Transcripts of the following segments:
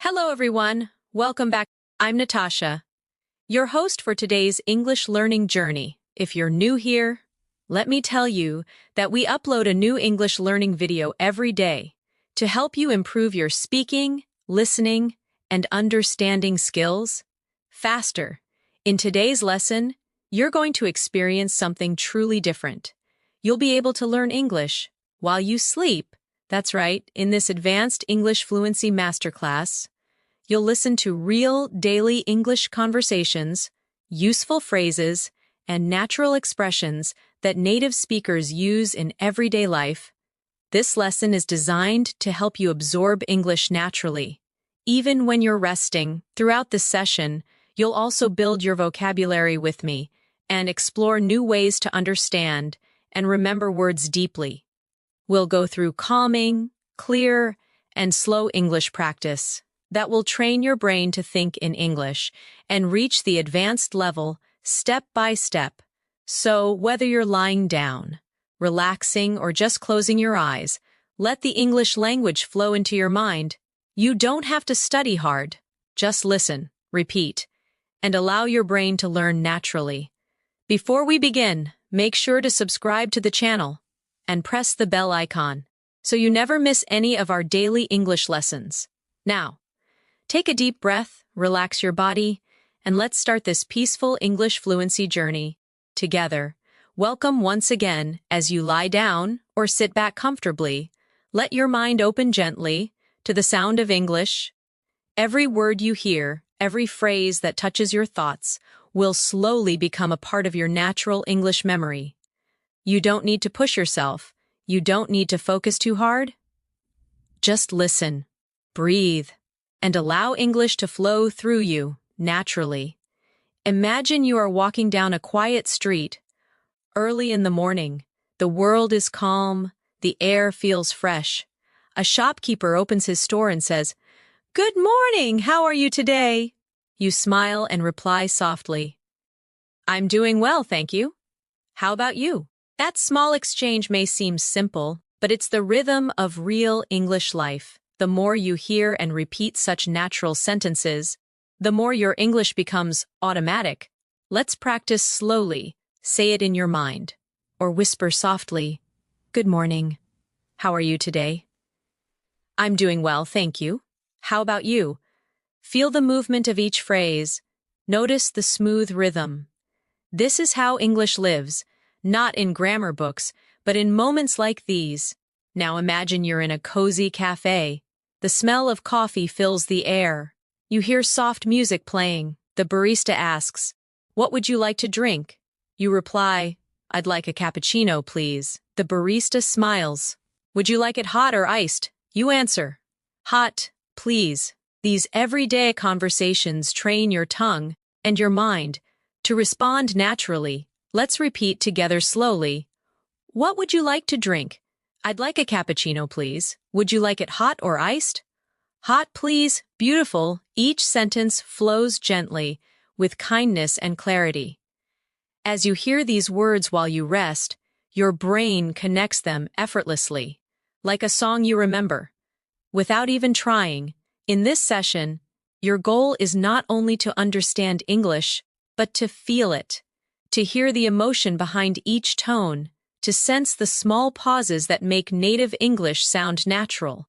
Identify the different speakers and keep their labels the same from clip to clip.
Speaker 1: Hello, everyone. Welcome back. I'm Natasha, your host for today's English learning journey. If you're new here, let me tell you that we upload a new English learning video every day to help you improve your speaking, listening, and understanding skills faster. In today's lesson, you're going to experience something truly different. You'll be able to learn English while you sleep. That's right, in this advanced English fluency masterclass, you'll listen to real daily English conversations, useful phrases, and natural expressions that native speakers use in everyday life. This lesson is designed to help you absorb English naturally, even when you're resting. Throughout this session, you'll also build your vocabulary with me and explore new ways to understand and remember words deeply. We'll go through calming, clear, and slow English practice that will train your brain to think in English and reach the advanced level step by step. So, whether you're lying down, relaxing, or just closing your eyes, let the English language flow into your mind. You don't have to study hard. Just listen, repeat, and allow your brain to learn naturally. Before we begin, make sure to subscribe to the channel and press the bell icon so you never miss any of our daily English lessons. Now, take a deep breath, relax your body, and let's start this peaceful English fluency journey together. Welcome once again as you lie down or sit back comfortably. Let your mind open gently to the sound of English. Every word you hear, every phrase that touches your thoughts, will slowly become a part of your natural English memory. You don't need to push yourself. You don't need to focus too hard. Just listen, breathe, and allow English to flow through you naturally. Imagine you are walking down a quiet street. Early in the morning, the world is calm, the air feels fresh. A shopkeeper opens his store and says, "Good morning, how are you today?" You smile and reply softly, "I'm doing well, thank you. How about you?" That small exchange may seem simple, but it's the rhythm of real English life. The more you hear and repeat such natural sentences, the more your English becomes automatic. Let's practice slowly. Say it in your mind, or whisper softly, "Good morning. How are you today?" "I'm doing well, thank you. How about you?" Feel the movement of each phrase. Notice the smooth rhythm. This is how English lives, not in grammar books, but in moments like these. Now imagine you're in a cozy cafe. The smell of coffee fills the air. You hear soft music playing. The barista asks, "What would you like to drink?" You reply, "I'd like a cappuccino, please." The barista smiles. "Would you like it hot or iced?" You answer, "Hot, please." These everyday conversations train your tongue and your mind to respond naturally. Let's repeat together slowly. "What would you like to drink?" "I'd like a cappuccino, please." "Would you like it hot or iced?" "Hot, please." Beautiful. Each sentence flows gently, with kindness and clarity. As you hear these words while you rest, your brain connects them effortlessly, like a song you remember. Without even trying, in this session, your goal is not only to understand English, but to feel it, to hear the emotion behind each tone, to sense the small pauses that make native English sound natural.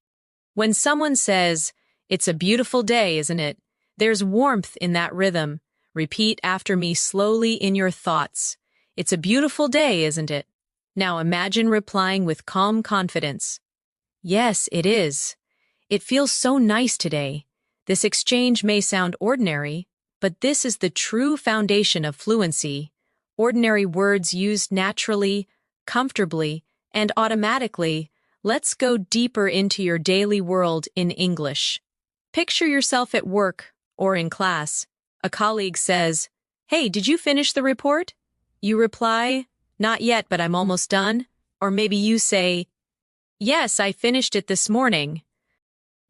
Speaker 1: When someone says, "It's a beautiful day, isn't it?" there's warmth in that rhythm. Repeat after me slowly in your thoughts. "It's a beautiful day, isn't it?" Now imagine replying with calm confidence. "Yes, it is. It feels so nice today." This exchange may sound ordinary, but this is the true foundation of fluency. Ordinary words used naturally, comfortably, and automatically. Let's go deeper into your daily world in English. Picture yourself at work or in class. A colleague says, "Hey, did you finish the report?" You reply, "Not yet, but I'm almost done." Or maybe you say, "Yes, I finished it this morning."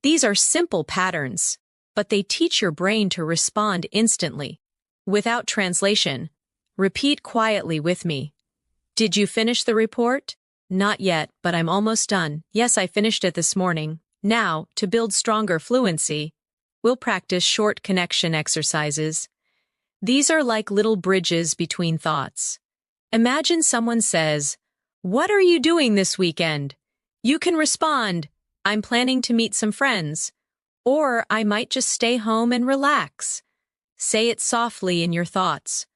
Speaker 1: These are simple patterns, but they teach your brain to respond instantly. Without translation, repeat quietly with me. "Did you finish the report?" "Not yet, but I'm almost done." "Yes, I finished it this morning." Now, to build stronger fluency, we'll practice short connection exercises. These are like little bridges between thoughts. Imagine someone says, "What are you doing this weekend?" You can respond, "I'm planning to meet some friends," or "I might just stay home and relax." Say it softly in your thoughts.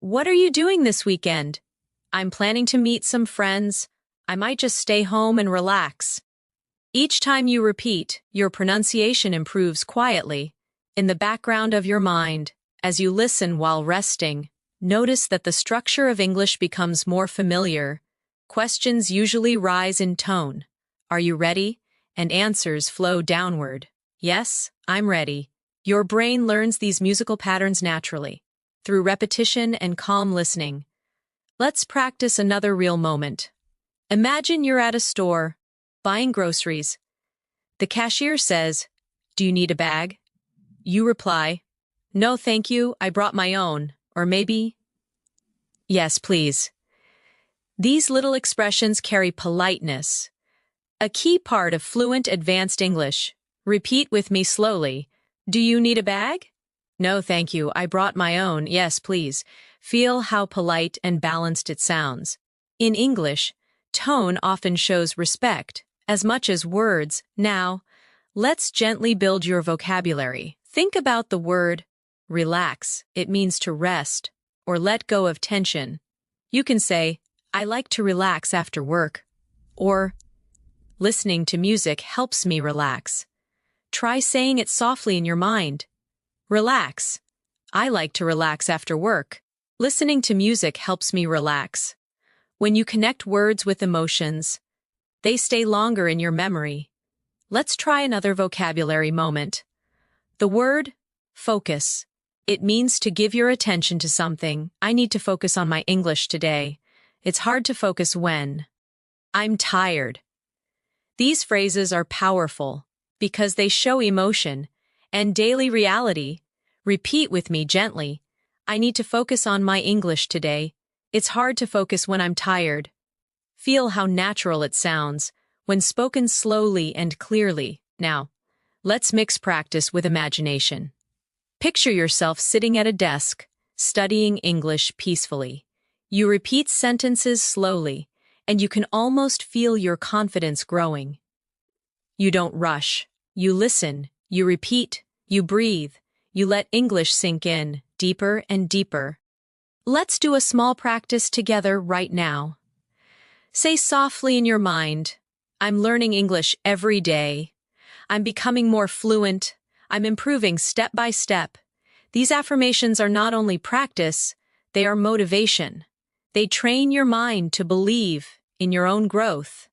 Speaker 1: "What are you doing this weekend?" "I'm planning to meet some friends. I might just stay home and relax." Each time you repeat, your pronunciation improves quietly, in the background of your mind. As you listen while resting, notice that the structure of English becomes more familiar. Questions usually rise in tone. "Are you ready?" And answers flow downward. "Yes, I'm ready." Your brain learns these musical patterns naturally, through repetition and calm listening. Let's practice another real moment. Imagine you're at a store, buying groceries. The cashier says, "Do you need a bag?" You reply, "No, thank you, I brought my own." Or maybe, "Yes, please." These little expressions carry politeness, a key part of fluent advanced English. Repeat with me slowly. "Do you need a bag?" "No, thank you, I brought my own." "Yes, please." Feel how polite and balanced it sounds. In English, tone often shows respect, as much as words. Now, let's gently build your vocabulary. Think about the word relax. It means to rest or let go of tension. You can say, "I like to relax after work," or "Listening to music helps me relax." Try saying it softly in your mind. Relax. "I like to relax after work." Listening to music helps me relax. When you connect words with emotions, they stay longer in your memory. Let's try another vocabulary moment. The word focus. It means to give your attention to something. "I need to focus on my English today. It's hard to focus when." "I'm tired." These phrases are powerful because they show emotion and daily reality. Repeat with me gently. "I need to focus on my English today. It's hard to focus when I'm tired." Feel how natural it sounds when spoken slowly and clearly. Now, let's mix practice with imagination. Picture yourself sitting at a desk, studying English peacefully. You repeat sentences slowly, and you can almost feel your confidence growing. You don't rush. You listen, you repeat, you breathe, you let English sink in, deeper and deeper. Let's do a small practice together right now. Say softly in your mind, "I'm learning English every day. I'm becoming more fluent. I'm improving step by step." These affirmations are not only practice, they are motivation. They train your mind to believe in your own growth.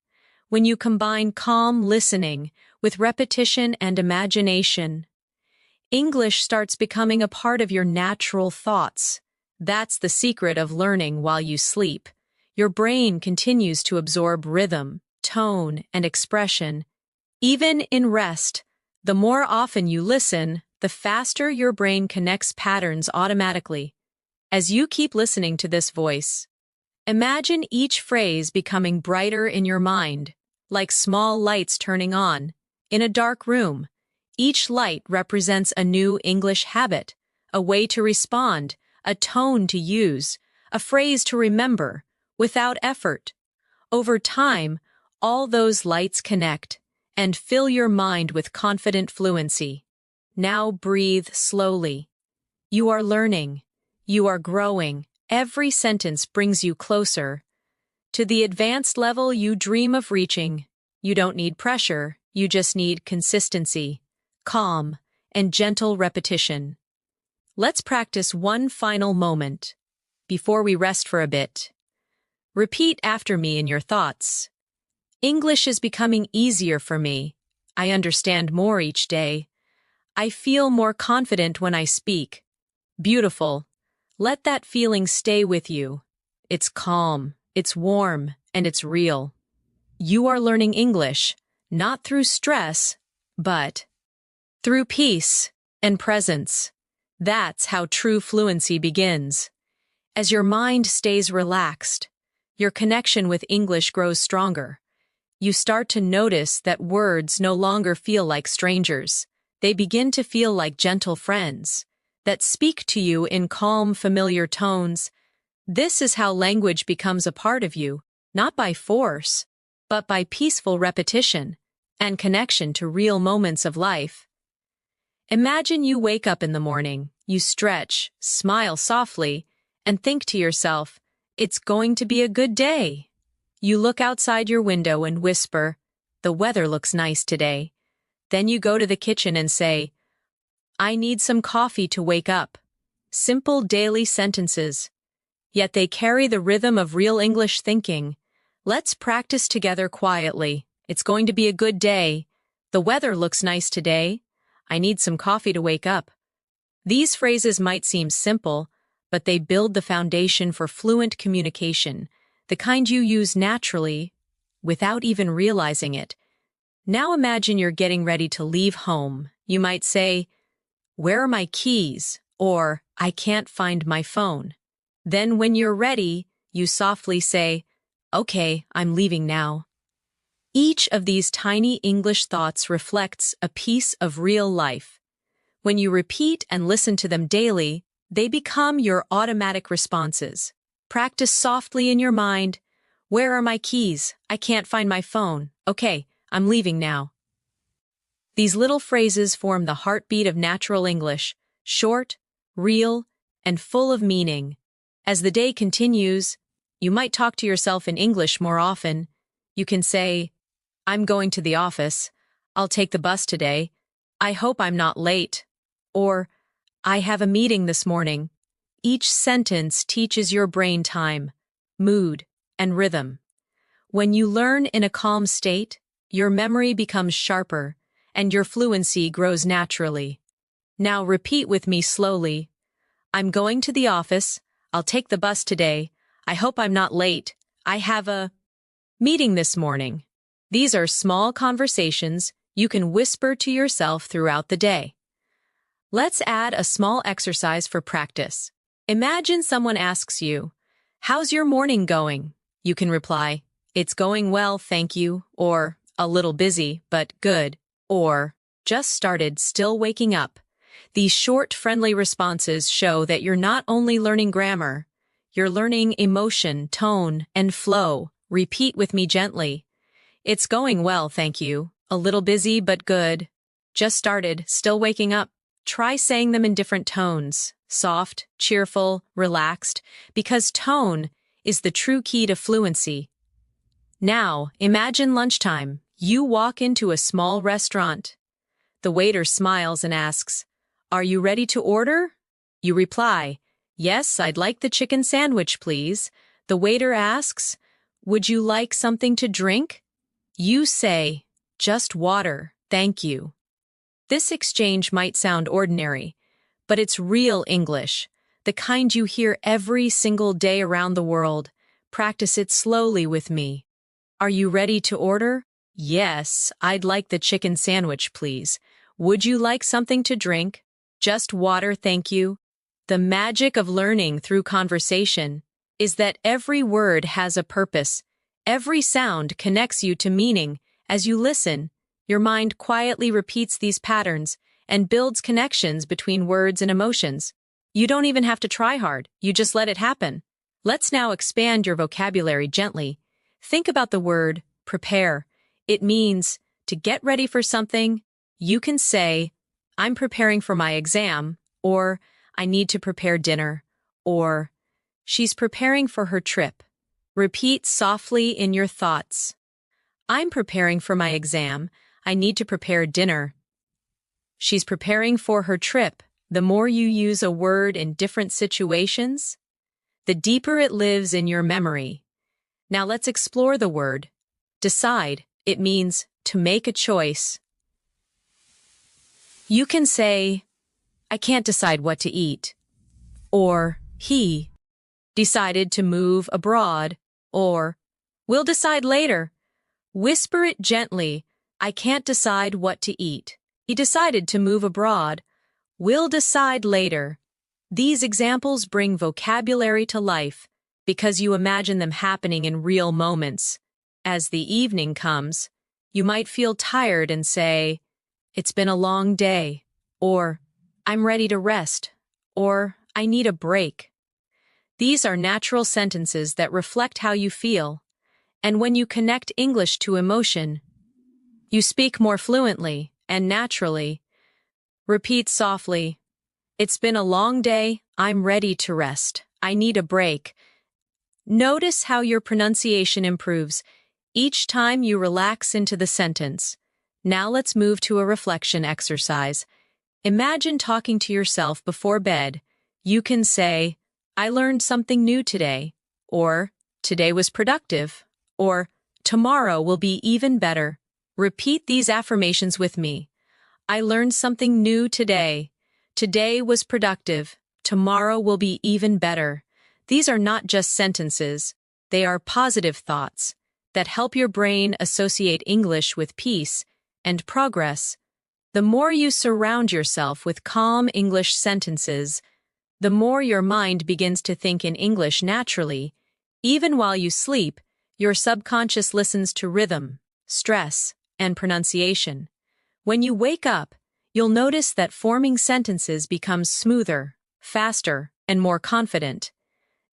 Speaker 1: When you combine calm listening with repetition and imagination, English starts becoming a part of your natural thoughts. That's the secret of learning while you sleep. Your brain continues to absorb rhythm, tone, and expression. Even in rest, the more often you listen, the faster your brain connects patterns automatically. As you keep listening to this voice, imagine each phrase becoming brighter in your mind, like small lights turning on. In a dark room, each light represents a new English habit, a way to respond, a tone to use, a phrase to remember, without effort. Over time, all those lights connect and fill your mind with confident fluency. Now breathe slowly. You are learning. You are growing. Every sentence brings you closer to the advanced level you dream of reaching. You don't need pressure. You just need consistency, calm, and gentle repetition. Let's practice one final moment before we rest for a bit. Repeat after me in your thoughts. "English is becoming easier for me. I understand more each day. I feel more confident when I speak." Beautiful. Let that feeling stay with you. It's calm, it's warm, and it's real. You are learning English, not through stress, but through peace and presence. That's how true fluency begins. As your mind stays relaxed, your connection with English grows stronger. You start to notice that words no longer feel like strangers. They begin to feel like gentle friends that speak to you in calm, familiar tones. This is how language becomes a part of you, not by force, but by peaceful repetition and connection to real moments of life. Imagine you wake up in the morning, you stretch, smile softly, and think to yourself, "It's going to be a good day." You look outside your window and whisper, "The weather looks nice today." Then you go to the kitchen and say, "I need some coffee to wake up." Simple daily sentences, yet they carry the rhythm of real English thinking. Let's practice together quietly. It's going to be a good day. The weather looks nice today. I need some coffee to wake up. These phrases might seem simple, but they build the foundation for fluent communication, the kind you use naturally without even realizing it. Now imagine you're getting ready to leave home. You might say, "Where are my keys?" or "I can't find my phone." Then when you're ready, you softly say, "Okay, I'm leaving now." Each of these tiny English thoughts reflects a piece of real life. When you repeat and listen to them daily, they become your automatic responses. Practice softly in your mind. "Where are my keys? I can't find my phone. Okay, I'm leaving now." These little phrases form the heartbeat of natural English, short, real, and full of meaning. As the day continues, you might talk to yourself in English more often. You can say, "I'm going to the office. I'll take the bus today. I hope I'm not late." Or, "I have a meeting this morning." Each sentence teaches your brain time, mood, and rhythm. When you learn in a calm state, your memory becomes sharper, and your fluency grows naturally. Now repeat with me slowly. "I'm going to the office. I'll take the bus today. I hope I'm not late. I have a meeting this morning." These are small conversations you can whisper to yourself throughout the day. Let's add a small exercise for practice. Imagine someone asks you, "How's your morning going?" You can reply, "It's going well, thank you," or "A little busy, but good," or "Just started, still waking up." These short, friendly responses show that you're not only learning grammar, you're learning emotion, tone, and flow. Repeat with me gently. "It's going well, thank you. A little busy, but good. Just started, still waking up." Try saying them in different tones, soft, cheerful, relaxed, because tone is the true key to fluency. Now, imagine lunchtime. You walk into a small restaurant. The waiter smiles and asks, "Are you ready to order?" You reply, "Yes, I'd like the chicken sandwich, please." The waiter asks, "Would you like something to drink?" You say, "Just water, thank you." This exchange might sound ordinary, but it's real English, the kind you hear every single day around the world. Practice it slowly with me. "Are you ready to order?" "Yes, I'd like the chicken sandwich, please." "Would you like something to drink?" "Just water, thank you." The magic of learning through conversation is that every word has a purpose. Every sound connects you to meaning. As you listen, your mind quietly repeats these patterns and builds connections between words and emotions. You don't even have to try hard, you just let it happen. Let's now expand your vocabulary gently. Think about the word prepare. It means to get ready for something. You can say, "I'm preparing for my exam," or "I need to prepare dinner," or "She's preparing for her trip." Repeat softly in your thoughts. "I'm preparing for my exam. I need to prepare dinner." She's preparing for her trip. The more you use a word in different situations, the deeper it lives in your memory. Now let's explore the word decide. It means to make a choice. You can say, "I can't decide what to eat," or "He decided to move abroad," or "We'll decide later." Whisper it gently. "I can't decide what to eat. He decided to move abroad. We'll decide later." These examples bring vocabulary to life because you imagine them happening in real moments. As the evening comes, you might feel tired and say, it's been a long day, or I'm ready to rest, or I need a break. These are natural sentences that reflect how you feel, and when you connect English to emotion, you speak more fluently and naturally. Repeat softly, it's been a long day, I'm ready to rest, I need a break. Notice how your pronunciation improves each time you relax into the sentence. Now let's move to a reflection exercise. Imagine talking to yourself before bed. You can say, I learned something new today, or today was productive, or tomorrow will be even better. Repeat these affirmations with me. I learned something new today. Today was productive. Tomorrow will be even better. These are not just sentences. They are positive thoughts that help your brain associate English with peace and progress. The more you surround yourself with calm English sentences, the more your mind begins to think in English naturally. Even while you sleep, your subconscious listens to rhythm, stress, and pronunciation. When you wake up, you'll notice that forming sentences becomes smoother, faster, and more confident.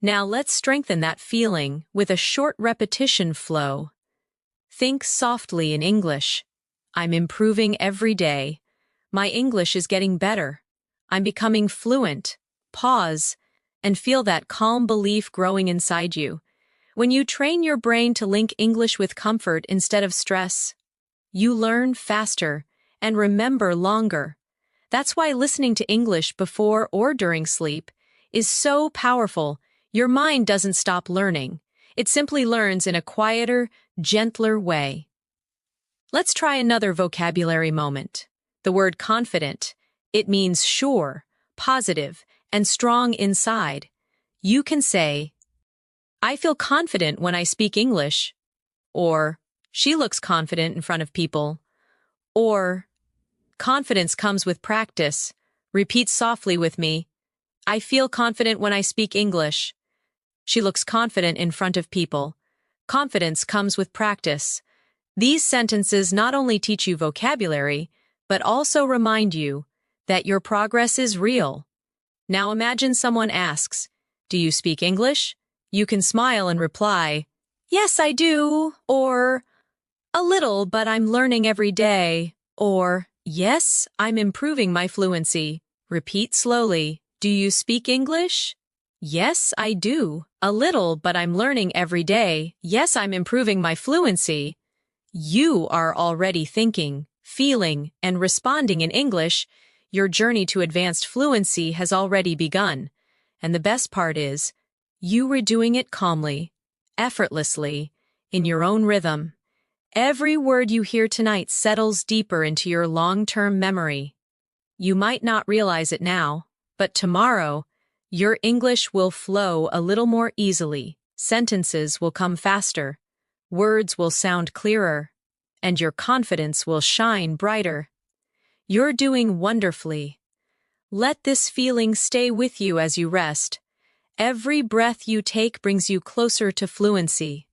Speaker 1: Now let's strengthen that feeling with a short repetition flow. Think softly in English. I'm improving every day. My English is getting better. I'm becoming fluent. Pause, and feel that calm belief growing inside you. When you train your brain to link English with comfort instead of stress, you learn faster and remember longer. That's why listening to English before or during sleep is so powerful. Your mind doesn't stop learning. It simply learns in a quieter, gentler way. Let's try another vocabulary moment. The word confident. It means sure, positive, and strong inside. You can say, I feel confident when I speak English, or she looks confident in front of people, or confidence comes with practice. Repeat softly with me. I feel confident when I speak English. She looks confident in front of people. Confidence comes with practice. These sentences not only teach you vocabulary, but also remind you that your progress is real. Now imagine someone asks, do you speak English? You can smile and reply, yes, I do, or a little, but I'm learning every day, or yes, I'm improving my fluency. Repeat slowly, do you speak English? Yes, I do. A little, but I'm learning every day. Yes, I'm improving my fluency. You are already thinking, feeling, and responding in English. Your journey to advanced fluency has already begun. And the best part is, you were doing it calmly, effortlessly, in your own rhythm. Every word you hear tonight settles deeper into your long-term memory. You might not realize it now, but tomorrow, your English will flow a little more easily, sentences will come faster, words will sound clearer, and your confidence will shine brighter. You're doing wonderfully. Let this feeling stay with you as you rest. Every breath you take brings you closer to fluency.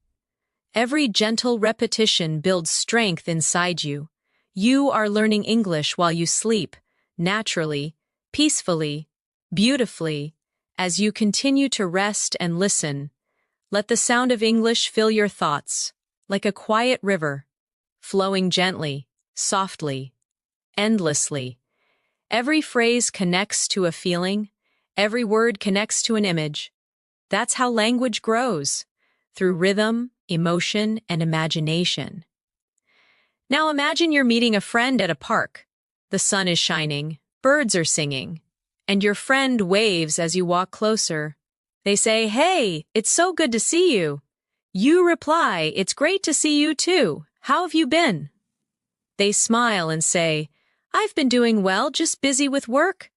Speaker 1: Every gentle repetition builds strength inside you. You are learning English while you sleep, naturally, peacefully, beautifully. As you continue to rest and listen, let the sound of English fill your thoughts, like a quiet river, flowing gently, softly, endlessly. Every phrase connects to a feeling, every word connects to an image. That's how language grows, through rhythm, emotion, and imagination. Now imagine you're meeting a friend at a park. The sun is shining, birds are singing, and your friend waves as you walk closer. They say, hey, it's so good to see you. You reply, it's great to see you too. How have you been? They smile and say, I've been doing well, just busy with work.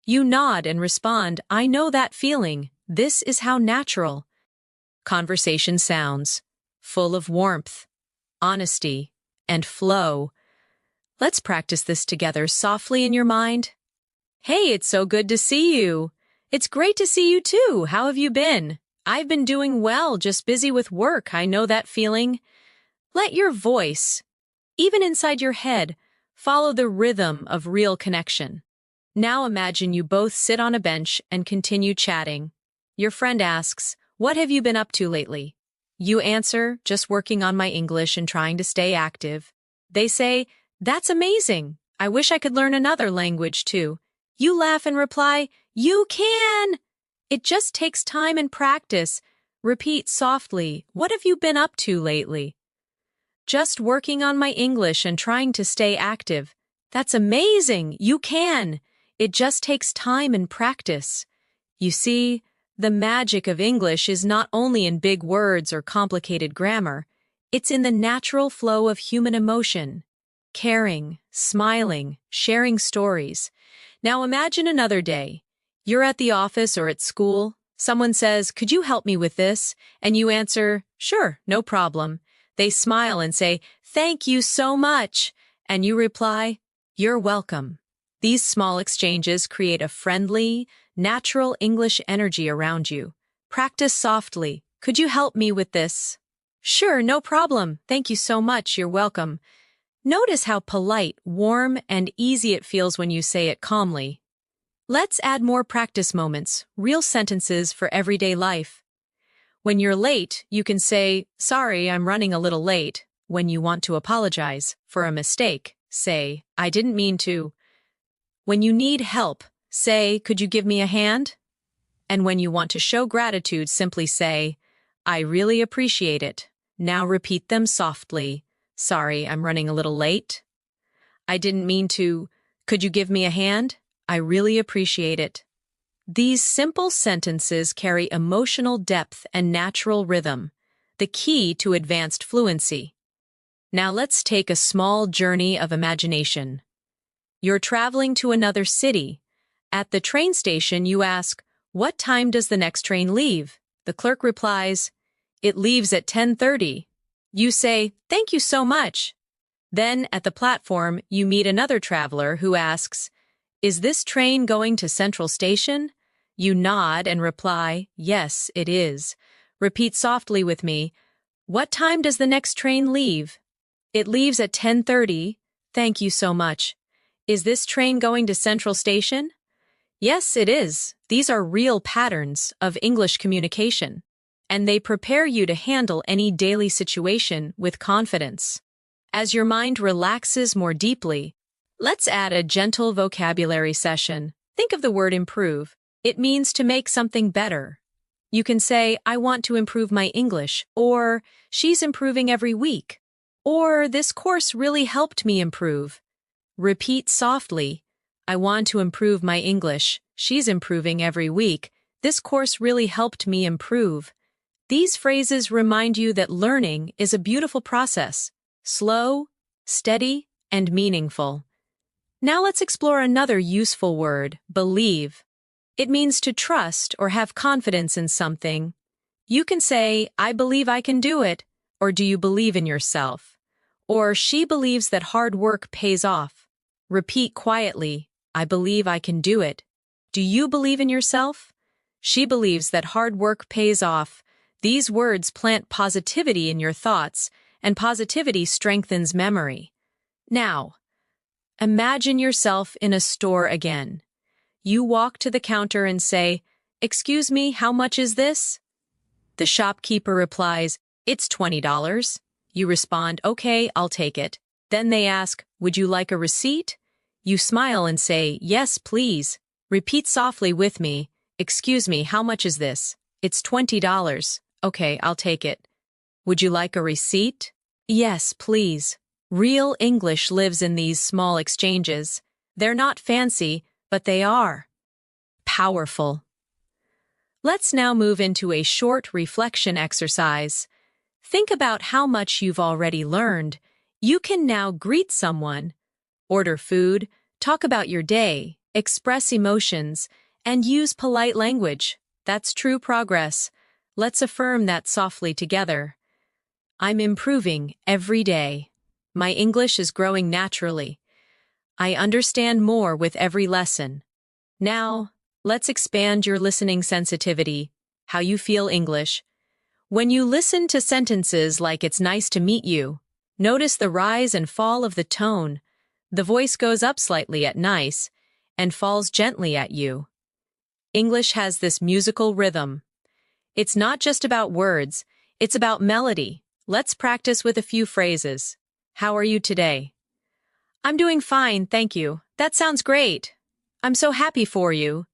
Speaker 1: You nod and respond, I know that feeling. This is how natural conversation sounds, full of warmth, honesty, and flow. Let's practice this together softly in your mind. Hey, it's so good to see you. It's great to see you too. How have you been? I've been doing well, just busy with work. I know that feeling. Let your voice, even inside your head, Follow the rhythm of real connection. Now imagine you both sit on a bench and continue chatting. Your friend asks, "What have you been up to lately?" You answer, "Just working on my English and trying to stay active." They say, "That's amazing. I wish I could learn another language too." You laugh and reply, "You can! It just takes time and practice." Repeat softly, "What have you been up to lately?" "Just working on my English and trying to stay active." "That's amazing. You can. It just takes time and practice." You see, the magic of English is not only in big words or complicated grammar, it's in the natural flow of human emotion. Caring, smiling, sharing stories. Now imagine another day. You're at the office or at school. Someone says, "Could you help me with this?" And you answer, "Sure, no problem." They smile and say, "Thank you so much." And you reply, "You're welcome." These small exchanges create a friendly, natural English energy around you. Practice softly. "Could you help me with this?" "Sure, no problem. Thank you so much. You're welcome." Notice how polite, warm, and easy it feels when you say it calmly. Let's add more practice moments, real sentences for everyday life. When you're late, you can say, "Sorry, I'm running a little late." When you want to apologize for a mistake, say, "I didn't mean to." When you need help, say, "Could you give me a hand?" And when you want to show gratitude, simply say, "I really appreciate it." Now repeat them softly. "Sorry, I'm running a little late." "I didn't mean to." "Could you give me a hand?" "I really appreciate it." These simple sentences carry emotional depth and natural rhythm, the key to advanced fluency. Now let's take a small journey of imagination. You're traveling to another city. At the train station, you ask, "What time does the next train leave?" The clerk replies, "It leaves at 10:30. You say, "Thank you so much." Then, at the platform, you meet another traveler who asks, "Is this train going to Central Station?" You nod and reply, "Yes, it is." Repeat softly with me, "What time does the next train leave?" "It leaves at 10:30. Thank you so much." "Is this train going to Central Station?" "Yes, it is." These are real patterns of English communication, and they prepare you to handle any daily situation with confidence. As your mind relaxes more deeply, let's add a gentle vocabulary session. Think of the word improve. It means to make something better. You can say, "I want to improve my English," or "She's improving every week," or "This course really helped me improve." Repeat softly, "I want to improve my English. She's improving every week. This course really helped me improve." These phrases remind you that learning is a beautiful process, slow, steady, and meaningful. Now let's explore another useful word, believe. It means to trust or have confidence in something. You can say, "I believe I can do it," or "Do you believe in yourself?" Or "She believes that hard work pays off." Repeat quietly, "I believe I can do it." "Do you believe in yourself?" "She believes that hard work pays off." These words plant positivity in your thoughts, and positivity strengthens memory. Now, imagine yourself in a store again. You walk to the counter and say, "Excuse me, how much is this?" The shopkeeper replies, "It's $20. You respond, "Okay, I'll take it." Then they ask, "Would you like a receipt?" You smile and say, "Yes, please." Repeat softly with me, "Excuse me, how much is this?" "It's $20. Okay, I'll take it." "Would you like a receipt?" "Yes, please." Real English lives in these small exchanges. They're not fancy, but they are powerful. Let's now move into a short reflection exercise. Think about how much you've already learned. You can now greet someone, order food, talk about your day, express emotions, and use polite language. That's true progress. Let's affirm that softly together. I'm improving every day. My English is growing naturally. I understand more with every lesson. Now, let's expand your listening sensitivity, how you feel English. When you listen to sentences like "It's nice to meet you," notice the rise and fall of the tone. The voice goes up slightly at nice and falls gently at you. English has this musical rhythm. It's not just about words, it's about melody. Let's practice with a few phrases. How are you today? I'm doing fine, thank you. That sounds great. I'm so happy for you.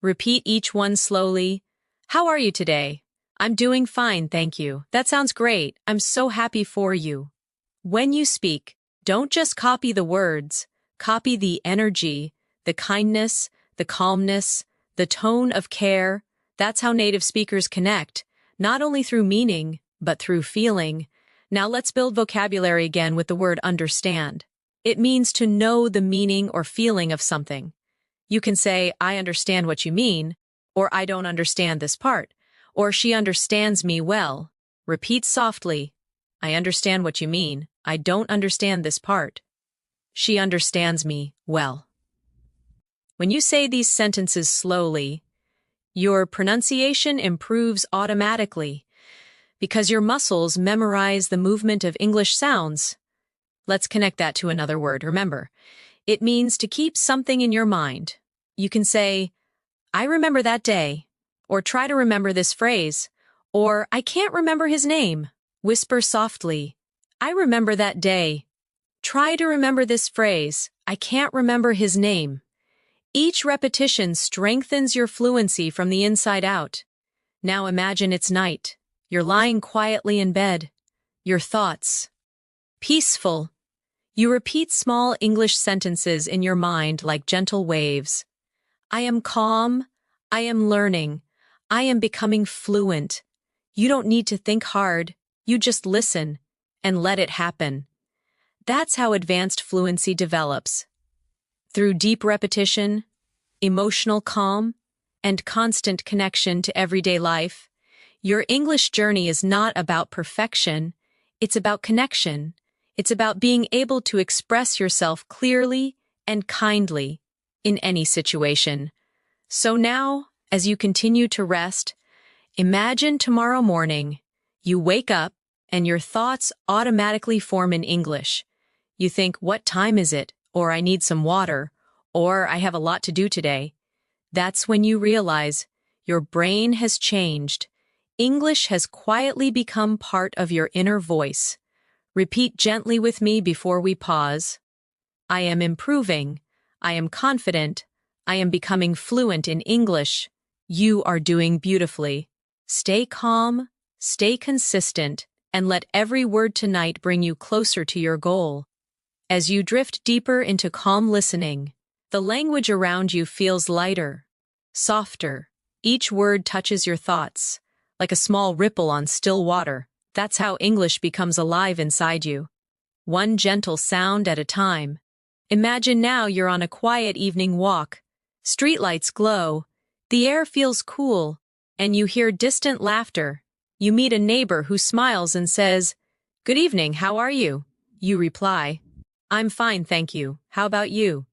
Speaker 1: Repeat each one slowly. How are you today? I'm doing fine, thank you. That sounds great. I'm so happy for you. When you speak, don't just copy the words, copy the energy, the kindness, the calmness, the tone of care. That's how native speakers connect, not only through meaning, but through feeling. Now let's build vocabulary again with the word understand. It means to know the meaning or feeling of something. You can say, I understand what you mean, or I don't understand this part, or she understands me well. Repeat softly. I understand what you mean. I don't understand this part. She understands me well. When you say these sentences slowly, your pronunciation improves automatically because your muscles memorize the movement of English sounds. Let's connect that to another word. Remember, it means to keep something in your mind. You can say, I remember that day, or try to remember this phrase, or I can't remember his name. Whisper softly, I remember that day. Try to remember this phrase, I can't remember his name. Each repetition strengthens your fluency from the inside out. Now imagine it's night. You're lying quietly in bed. Your thoughts. Peaceful. You repeat small English sentences in your mind like gentle waves. I am calm. I am learning. I am becoming fluent. You don't need to think hard. You just listen and let it happen. That's how advanced fluency develops. Through deep repetition, emotional calm, and constant connection to everyday life, your English journey is not about perfection, it's about connection. It's about being able to express yourself clearly and kindly in any situation. So now, as you continue to rest, imagine tomorrow morning, you wake up and your thoughts automatically form in English. You think, what time is it? Or I need some water. Or I have a lot to do today. That's when you realize your brain has changed. English has quietly become part of your inner voice. Repeat gently with me before we pause. I am improving. I am confident. I am becoming fluent in English. You are doing beautifully. Stay calm, stay consistent, and let every word tonight bring you closer to your goal. As you drift deeper into calm listening, the language around you feels lighter, softer. Each word touches your thoughts, like a small ripple on still water. That's how English becomes alive inside you. One gentle sound at a time. Imagine now you're on a quiet evening walk. Streetlights glow, the air feels cool, and you hear distant laughter. You meet a neighbor who smiles and says, "Good evening, how are you?" You reply, "I'm fine, thank you. How about you?"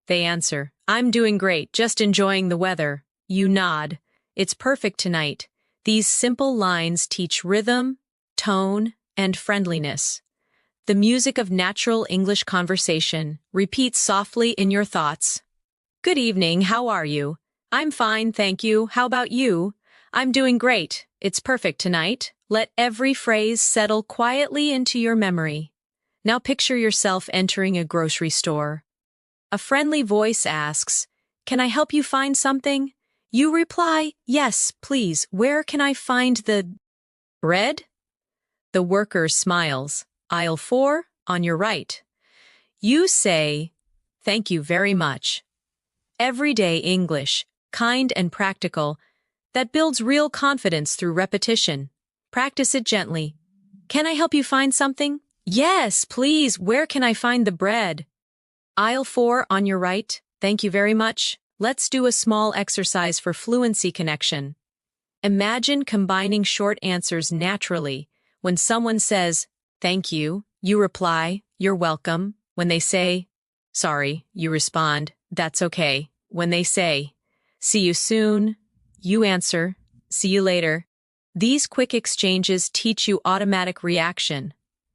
Speaker 1: They answer, "I'm doing great, just enjoying the weather." You nod. It's perfect tonight. These simple lines teach rhythm, tone, and friendliness. The music of natural English conversation repeats softly in your thoughts. Good evening, how are you? I'm fine, thank you. How about you? I'm doing great. It's perfect tonight. Let every phrase settle quietly into your memory. Now picture yourself entering a grocery store. A friendly voice asks, "Can I help you find something?" You reply, "Yes, please. Where can I find the bread?" The worker smiles. "Aisle 4, on your right." You say, "Thank you very much." Everyday English, kind and practical, that builds real confidence through repetition. Practice it gently. Can I help you find something? Yes, please. Where can I find the bread? Aisle 4 on your right. Thank you very much. Let's do a small exercise for fluency connection. Imagine combining short answers naturally. When someone says, "Thank you," you reply, "You're welcome." When they say, "Sorry," you respond, "That's okay." When they say, "See you soon," you answer, "See you later." These quick exchanges teach you automatic reaction.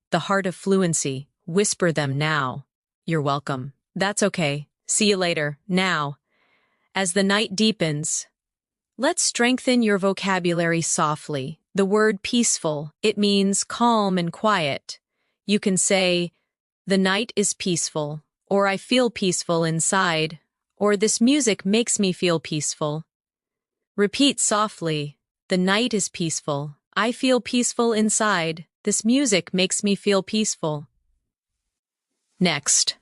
Speaker 1: The heart of fluency. Whisper them now. You're welcome. That's okay. See you later. Now, as the night deepens, let's strengthen your vocabulary softly. The word peaceful, it means calm and quiet. You can say, the night is peaceful, or I feel peaceful inside, or this music makes me feel peaceful. Repeat softly, the night is peaceful. I feel peaceful inside. This music makes me feel peaceful. Next.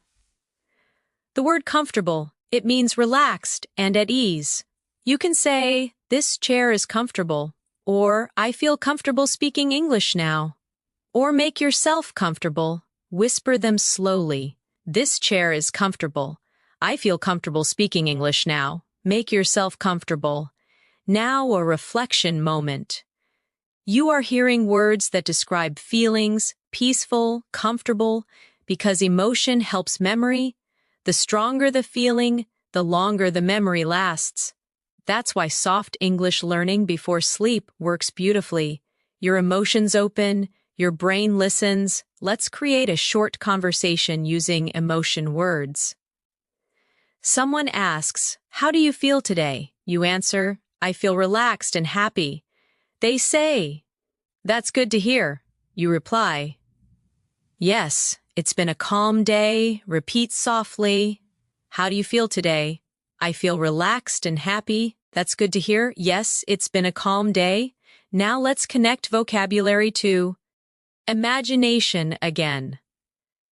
Speaker 1: The word comfortable, it means relaxed and at ease. You can say, this chair is comfortable, or I feel comfortable speaking English now. Or make yourself comfortable. Whisper them slowly. This chair is comfortable. I feel comfortable speaking English now. Make yourself comfortable. Now a reflection moment. You are hearing words that describe feelings, peaceful, comfortable, because emotion helps memory. The stronger the feeling, the longer the memory lasts. That's why soft English learning before sleep works beautifully. Your emotions open, your brain listens. Let's create a short conversation using emotion words. Someone asks, how do you feel today? You answer, I feel relaxed and happy. They say, that's good to hear. You reply, yes, it's been a calm day. Repeat softly. How do you feel today? I feel relaxed and happy. That's good to hear. Yes, it's been a calm day. Now let's connect vocabulary to imagination again.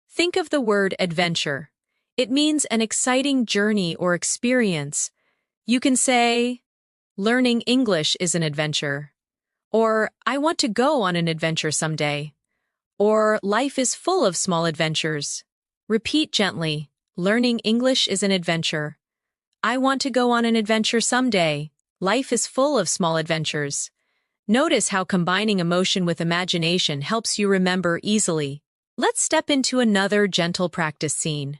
Speaker 1: Think of the word adventure. It means an exciting journey or experience. You can say, learning English is an adventure. Or, I want to go on an adventure someday. Or, life is full of small adventures. Repeat gently, learning English is an adventure. I want to go on an adventure someday. Life is full of small adventures. Notice how combining emotion with imagination helps you remember easily. Let's step into another gentle practice scene.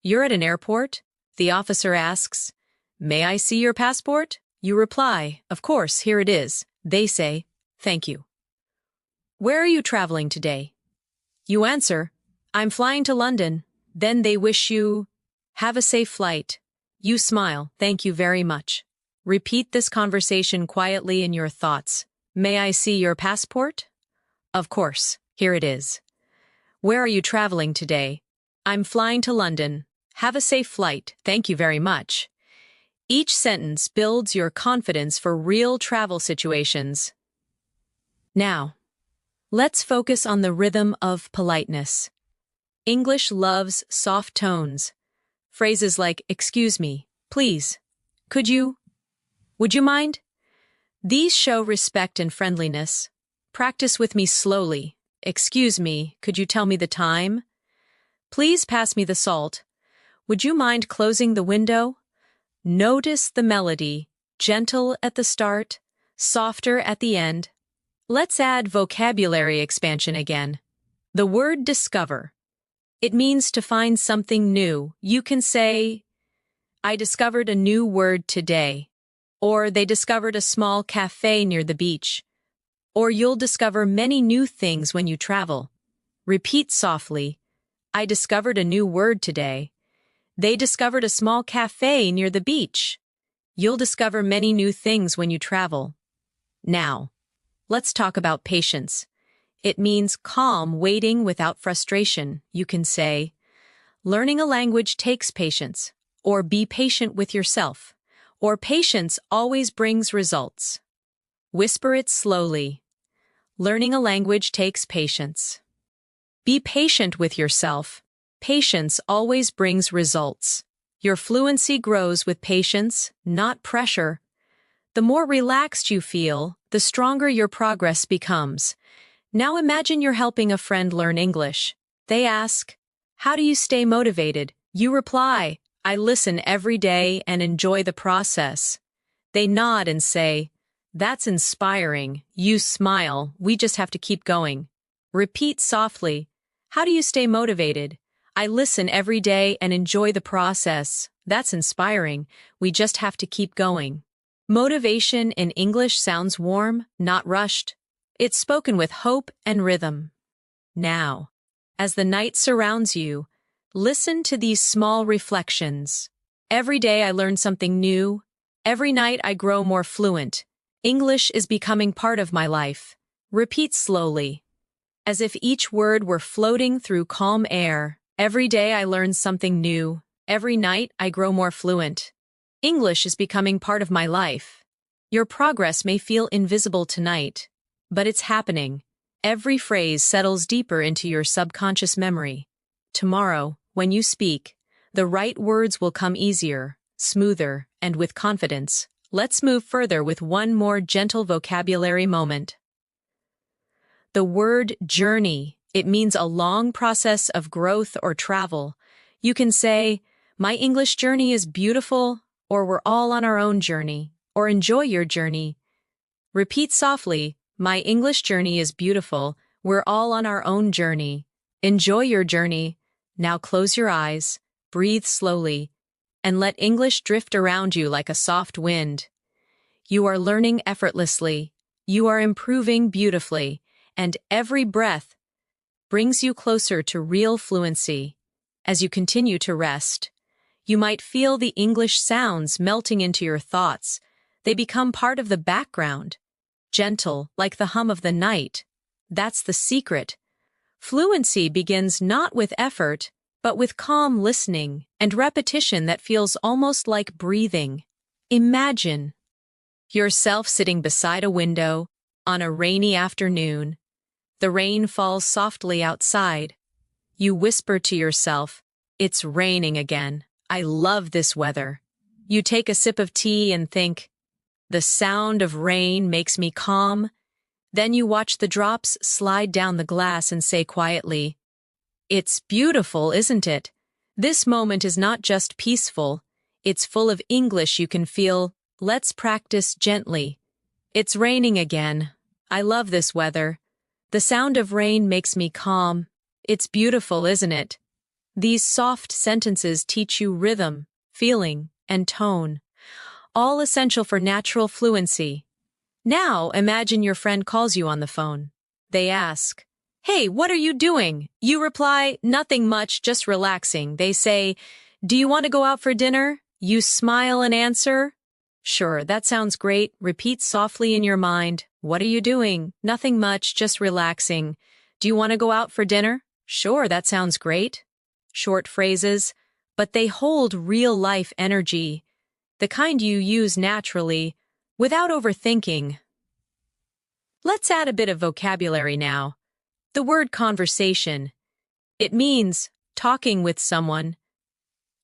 Speaker 1: You're at an airport. The officer asks, may I see your passport? You reply, of course, here it is. They say, thank you. Where are you traveling today? You answer, I'm flying to London. Then they wish you, have a safe flight. You smile, thank you very much. Repeat this conversation quietly in your thoughts. May I see your passport? Of course, here it is. Where are you traveling today? I'm flying to London. Have a safe flight, thank you very much. Each sentence builds your confidence for real travel situations. Now, let's focus on the rhythm of politeness. English loves soft tones. Phrases like, excuse me, please, could you, would you mind? These show respect and friendliness. Practice with me slowly. Excuse me, could you tell me the time? Please pass me the salt. Would you mind closing the window? Notice the melody, gentle at the start, softer at the end. Let's add vocabulary expansion again. The word discover. It means to find something new. You can say, I discovered a new word today. Or they discovered a small cafe near the beach. Or you'll discover many new things when you travel. Repeat softly, I discovered a new word today. They discovered a small cafe near the beach. You'll discover many new things when you travel. Now, let's talk about patience. It means calm waiting without frustration. You can say, learning a language takes patience, or be patient with yourself, or patience always brings results. Whisper it slowly. Learning a language takes patience. Be patient with yourself. Patience always brings results. Your fluency grows with patience, not pressure. The more relaxed you feel, the stronger your progress becomes. Now imagine you're helping a friend learn English. They ask, how do you stay motivated? You reply, I listen every day and enjoy the process. They nod and say, that's inspiring. You smile, we just have to keep going. Repeat softly, how do you stay motivated? I listen every day and enjoy the process. That's inspiring. We just have to keep going. Motivation in English sounds warm, not rushed. It's spoken with hope and rhythm. Now, as the night surrounds you, Listen to these small reflections. Every day I learn something new. Every night I grow more fluent. English is becoming part of my life. Repeat slowly, as if each word were floating through calm air. Every day I learn something new. Every night I grow more fluent. English is becoming part of my life. Your progress may feel invisible tonight, but it's happening. Every phrase settles deeper into your subconscious memory. Tomorrow, when you speak, the right words will come easier, smoother, and with confidence. Let's move further with one more gentle vocabulary moment. The word journey. It means a long process of growth or travel. You can say, "My English journey is beautiful," or "We're all on our own journey," or "Enjoy your journey." Repeat softly, "My English journey is beautiful. We're all on our own journey. Enjoy your journey." Now close your eyes, breathe slowly, and let English drift around you like a soft wind. You are learning effortlessly. You are improving beautifully, and every breath brings you closer to real fluency. As you continue to rest, you might feel the English sounds melting into your thoughts. They become part of the background, gentle like the hum of the night. That's the secret. Fluency begins not with effort, but with calm listening and repetition that feels almost like breathing. Imagine yourself sitting beside a window on a rainy afternoon. The rain falls softly outside. You whisper to yourself, "It's raining again. I love this weather." You take a sip of tea and think, "The sound of rain makes me calm." Then you watch the drops slide down the glass and say quietly, "It's beautiful, isn't it?" This moment is not just peaceful, it's full of English you can feel. Let's practice gently. "It's raining again. I love this weather. The sound of rain makes me calm. It's beautiful, isn't it?" These soft sentences teach you rhythm, feeling, and tone, all essential for natural fluency. Now imagine your friend calls you on the phone. They ask, "Hey, what are you doing?" You reply, "Nothing much, just relaxing." They say, "Do you want to go out for dinner?" You smile and answer, "Sure, that sounds great." Repeat softly in your mind, "What are you doing?" "Nothing much, just relaxing." "Do you want to go out for dinner?" "Sure, that sounds great." Short phrases, but they hold real-life energy, the kind you use naturally, without overthinking. Let's add a bit of vocabulary now. The word conversation. It means talking with someone.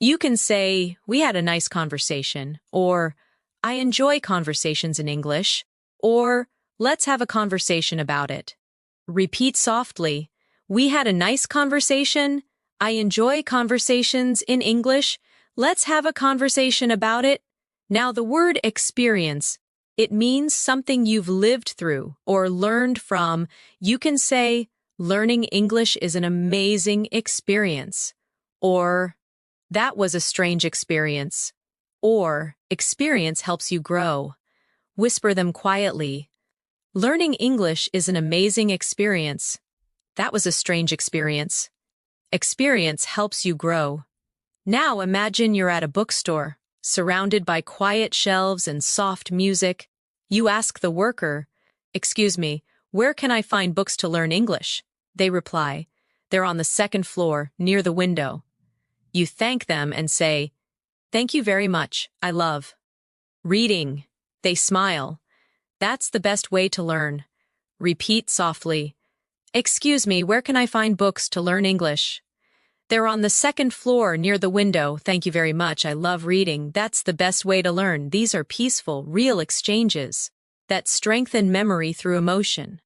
Speaker 1: You can say, "We had a nice conversation," or "I enjoy conversations in English," or "Let's have a conversation about it." Repeat softly, "We had a nice conversation. I enjoy conversations in English. Let's have a conversation about it." Now the word experience. It means something you've lived through or learned from. You can say, "Learning English is an amazing experience," or "That was a strange experience," or "Experience helps you grow." Whisper them quietly. "Learning English is an amazing experience. That was a strange experience. Experience helps you grow." Now imagine you're at a bookstore, surrounded by quiet shelves and soft music. You ask the worker, "Excuse me, where can I find books to learn English?" They reply, "They're on the second floor, near the window." You thank them and say, "Thank you very much. I love reading." They smile. "That's the best way to learn." Repeat softly, "Excuse me, where can I find books to learn English?" "They're on the second floor near the window. Thank you very much. I love reading. That's the best way to learn." These are peaceful, real exchanges that strengthen memory through emotion.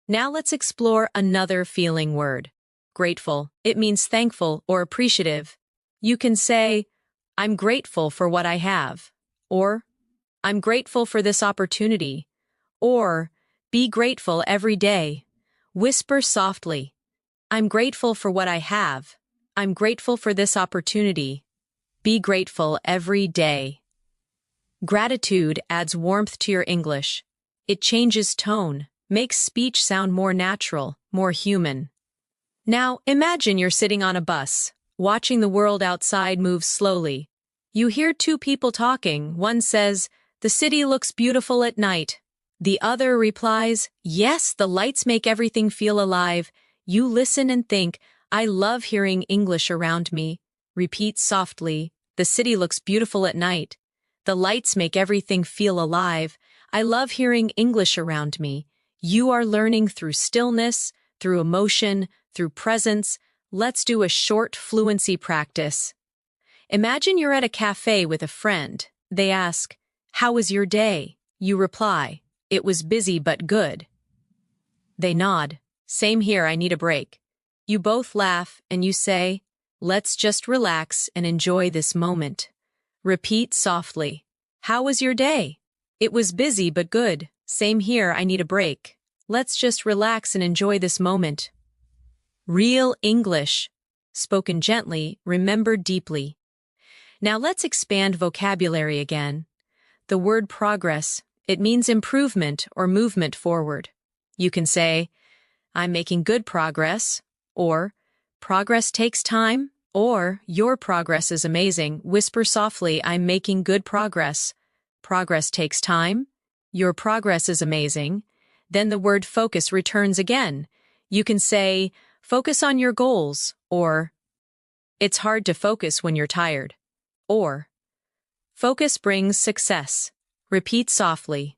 Speaker 1: Now let's explore another feeling word. Grateful. It means thankful or appreciative. You can say, "I'm grateful for what I have," or "I'm grateful for this opportunity," or "Be grateful every day." Whisper softly, "I'm grateful for what I have. I'm grateful for this opportunity." Be grateful every day. Gratitude adds warmth to your English. It changes tone, makes speech sound more natural, more human. Now, imagine you're sitting on a bus, watching the world outside move slowly. You hear two people talking. One says, "The city looks beautiful at night." The other replies, "Yes, the lights make everything feel alive." You listen and think, "I love hearing English around me." Repeat softly, "The city looks beautiful at night. The lights make everything feel alive. I love hearing English around me." You are learning through stillness, through emotion, through presence. Let's do a short fluency practice. Imagine you're at a cafe with a friend. They ask, "How was your day?" You reply, "It was busy but good." They nod. "Same here, I need a break." You both laugh and you say, "Let's just relax and enjoy this moment." Repeat softly, "How was your day?" "It was busy but good." "Same here, I need a break." Let's just relax and enjoy this moment. Real English. Spoken gently, remembered deeply. Now let's expand vocabulary again. The word progress, it means improvement or movement forward. You can say, "I'm making good progress," or "Progress takes time," or "Your progress is amazing." Whisper softly, "I'm making good progress." Progress takes time. Your progress is amazing. Then the word focus returns again. You can say, "Focus on your goals," or "It's hard to focus when you're tired," or "Focus brings success." Repeat softly.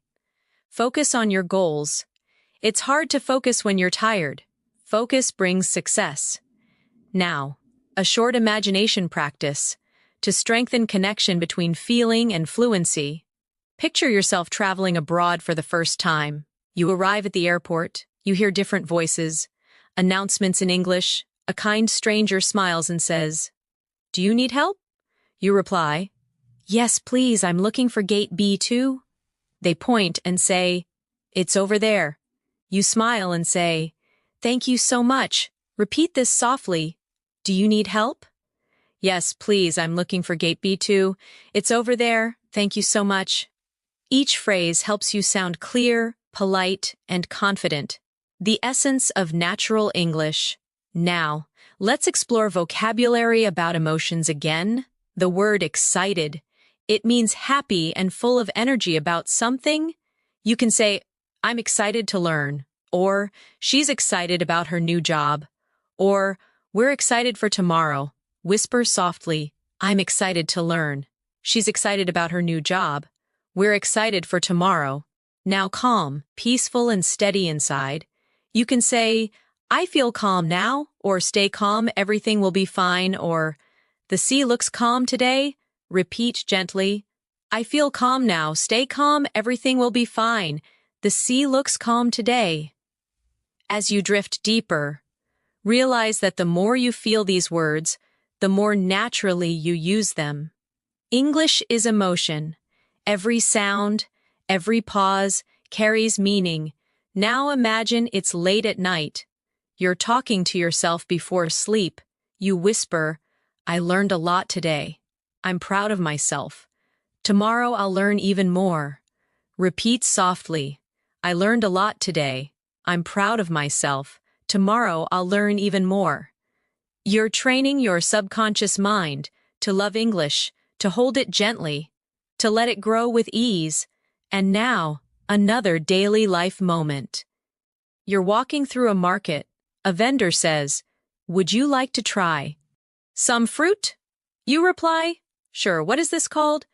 Speaker 1: Focus on your goals. It's hard to focus when you're tired. Focus brings success. Now, a short imagination practice to strengthen connection between feeling and fluency. Picture yourself traveling abroad for the first time. You arrive at the airport, you hear different voices, announcements in English. A kind stranger smiles and says, "Do you need help?" You reply, "Yes, please, I'm looking for gate B2. They point and say, "It's over there." You smile and say, "Thank you so much." Repeat this softly. "Do you need help?" "Yes, please, I'm looking for gate B2. It's over there. Thank you so much." Each phrase helps you sound clear, polite, and confident. The essence of natural English. Now, let's explore vocabulary about emotions again. The word excited. It means happy and full of energy about something. You can say, "I'm excited to learn," or "She's excited about her new job," or "We're excited for tomorrow." Whisper softly, "I'm excited to learn." "She's excited about her new job." "We're excited for tomorrow." Now calm, peaceful, and steady inside. You can say, "I feel calm now," or "Stay calm, everything will be fine," or "The sea looks calm today." Repeat gently, "I feel calm now, stay calm, everything will be fine. The sea looks calm today." As you drift deeper, realize that the more you feel these words, the more naturally you use them. English is emotion. Every sound, every pause carries meaning. Now imagine it's late at night. You're talking to yourself before sleep. You whisper, "I learned a lot today. I'm proud of myself. Tomorrow I'll learn even more." Repeat softly, "I learned a lot today. I'm proud of myself. Tomorrow I'll learn even more." You're training your subconscious mind to love English, to hold it gently, to let it grow with ease. And now, another daily life moment. You're walking through a market. A vendor says, "Would you like to try some fruit?" You reply, "Sure, what is this called?"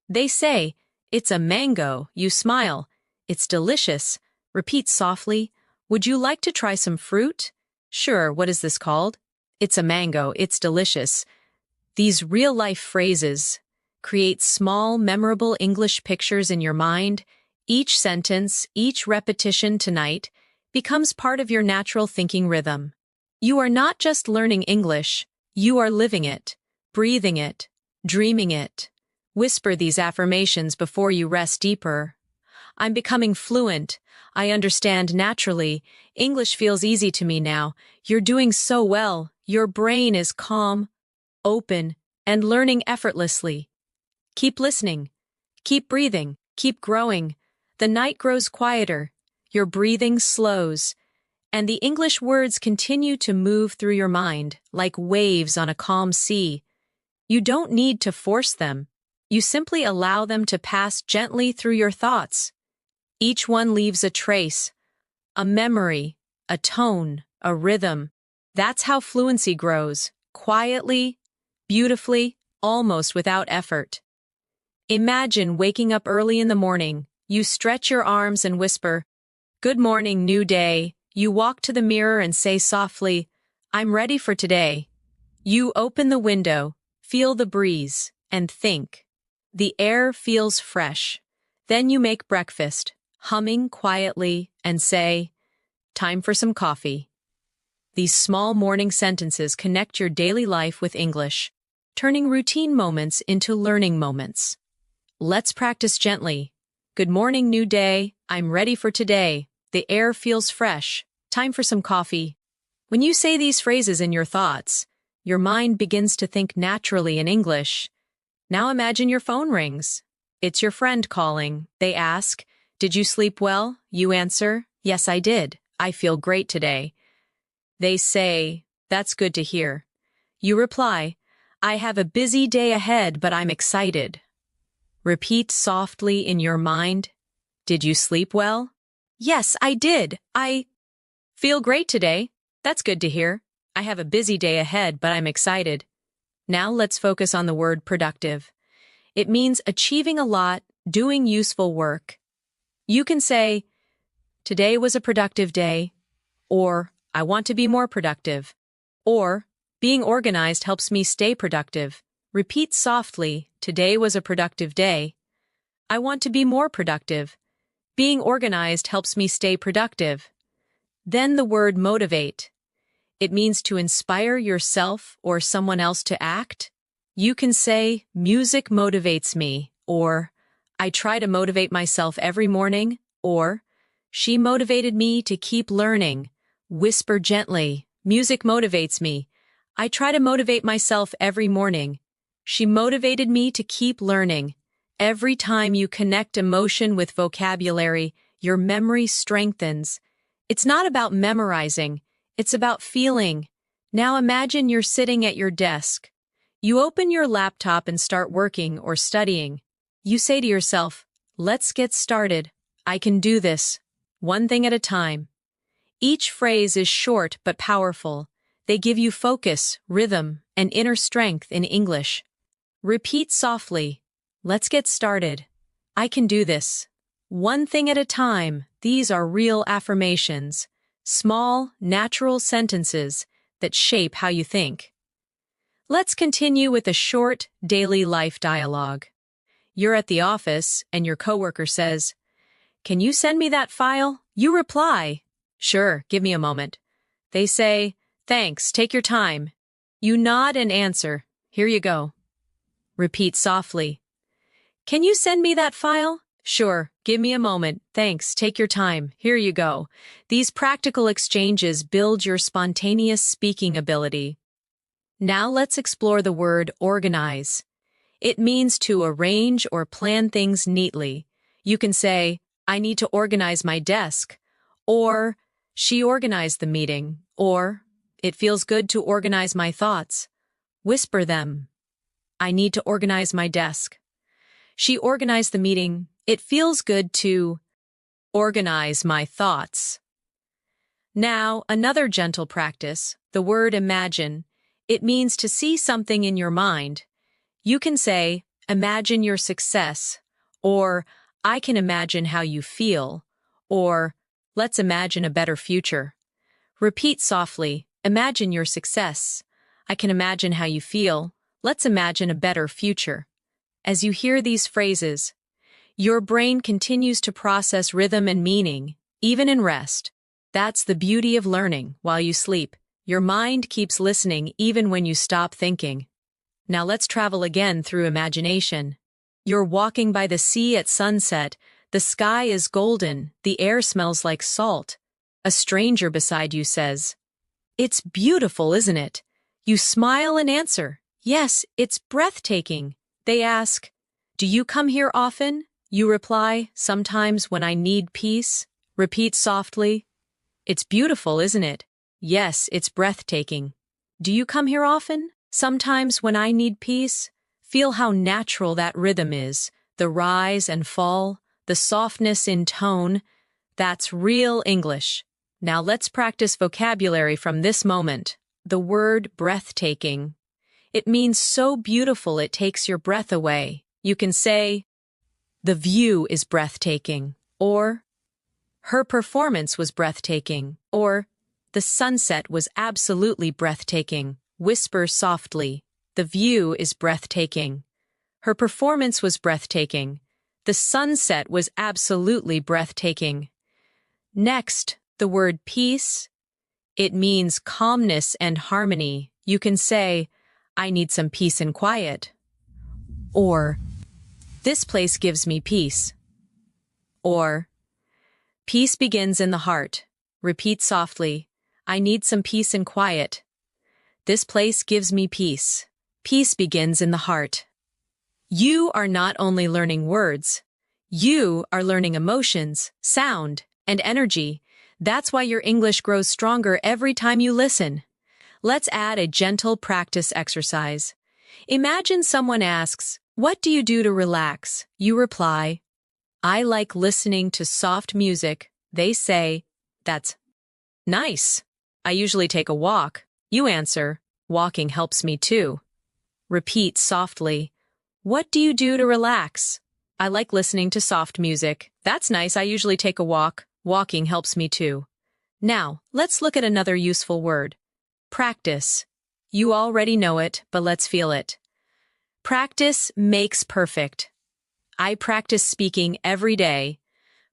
Speaker 1: They say, "It's a mango." You smile, "It's delicious." Repeat softly, "Would you like to try some fruit?" "Sure, what is this called?" "It's a mango. It's delicious." These real-life phrases create small, memorable English pictures in your mind. Each sentence, each repetition tonight becomes part of your natural thinking rhythm. You are not just learning English, you are living it, breathing it, dreaming it. Whisper these affirmations before you rest deeper. "I'm becoming fluent. I understand naturally. English feels easy to me now. You're doing so well. Your brain is calm, open, and learning effortlessly." Keep listening. Keep breathing. Keep growing. The night grows quieter. Your breathing slows. and the English words continue to move through your mind like waves on a calm sea. You don't need to force them. You simply allow them to pass gently through your thoughts. Each one leaves a trace, a memory, a tone, a rhythm. That's how fluency grows, quietly, beautifully, almost without effort. Imagine waking up early in the morning. You stretch your arms and whisper, "Good morning, new day." You walk to the mirror and say softly, "I'm ready for today." You open the window, feel the breeze, and think. The air feels fresh. Then you make breakfast, humming quietly, and say, "Time for some coffee." These small morning sentences connect your daily life with English, turning routine moments into learning moments. Let's practice gently. Good morning, new day. I'm ready for today. The air feels fresh. Time for some coffee. When you say these phrases in your thoughts, your mind begins to think naturally in English. Now imagine your phone rings. It's your friend calling. They ask, "Did you sleep well?" You answer, "Yes, I did. I feel great today." They say, "That's good to hear." You reply, "I have a busy day ahead, but I'm excited." Repeat softly in your mind, "Did you sleep well?" "Yes, I did. I feel great today. That's good to hear. I have a busy day ahead, but I'm excited." Now let's focus on the word productive. It means achieving a lot, doing useful work. You can say, "Today was a productive day," or "I want to be more productive," or "Being organized helps me stay productive." Repeat softly, "Today was a productive day." "I want to be more productive." "Being organized helps me stay productive." Then the word motivate. It means to inspire yourself or someone else to act. You can say, "Music motivates me," or "I try to motivate myself every morning," or "She motivated me to keep learning." Whisper gently, "Music motivates me. I try to motivate myself every morning. She motivated me to keep learning." Every time you connect emotion with vocabulary, your memory strengthens. It's not about memorizing, it's about feeling. Now imagine you're sitting at your desk. You open your laptop and start working or studying. You say to yourself, "Let's get started. I can do this. One thing at a time." Each phrase is short but powerful. They give you focus, rhythm, and inner strength in English. Repeat softly, "Let's get started. I can do this. One thing at a time." These are real affirmations, small, natural sentences that shape how you think. Let's continue with a short, daily life dialogue. You're at the office, and your coworker says, "Can you send me that file?" You reply, "Sure, give me a moment." They say, "Thanks, take your time." You nod and answer, "Here you go." Repeat softly, "Can you send me that file?" "Sure, give me a moment. Thanks, take your time. Here you go." These practical exchanges build your spontaneous speaking ability. Now let's explore the word organize. It means to arrange or plan things neatly. You can say, "I need to organize my desk," or "She organized the meeting," or "It feels good to organize my thoughts." Whisper them. "I need to organize my desk." "She organized the meeting." "It feels good to organize my thoughts." Now, another gentle practice, the word imagine. It means to see something in your mind. You can say, "Imagine your success," or "I can imagine how you feel," or "Let's imagine a better future." Repeat softly, "Imagine your success." "I can imagine how you feel." "Let's imagine a better future." As you hear these phrases, your brain continues to process rhythm and meaning, even in rest. That's the beauty of learning while you sleep. Your mind keeps listening even when you stop thinking. Now let's travel again through imagination. You're walking by the sea at sunset. The sky is golden. The air smells like salt. A stranger beside you says, "It's beautiful, isn't it?" You smile and answer, "Yes, it's breathtaking." They ask, "Do you come here often?" You reply, "Sometimes when I need peace." Repeat softly, It's beautiful, isn't it? Yes, it's breathtaking. Do you come here often? Sometimes when I need peace, feel how natural that rhythm is, the rise and fall, the softness in tone. That's real English. Now let's practice vocabulary from this moment. The word breathtaking. It means so beautiful it takes your breath away. You can say, the view is breathtaking, or her performance was breathtaking, or the sunset was absolutely breathtaking. Whisper softly, the view is breathtaking. Her performance was breathtaking. The sunset was absolutely breathtaking. Next, the word peace. It means calmness and harmony. You can say, I need some peace and quiet. Or, this place gives me peace. Or, peace begins in the heart. Repeat softly, I need some peace and quiet. This place gives me peace. Peace begins in the heart. You are not only learning words, you are learning emotions, sound, and energy. That's why your English grows stronger every time you listen. Let's add a gentle practice exercise. Imagine someone asks, what do you do to relax? You reply, I like listening to soft music. They say, that's nice. I usually take a walk. You answer, walking helps me too. Repeat softly, what do you do to relax? I like listening to soft music. That's nice. I usually take a walk. Walking helps me too. Now, let's look at another useful word. Practice. You already know it, but let's feel it. Practice makes perfect. I practice speaking every day.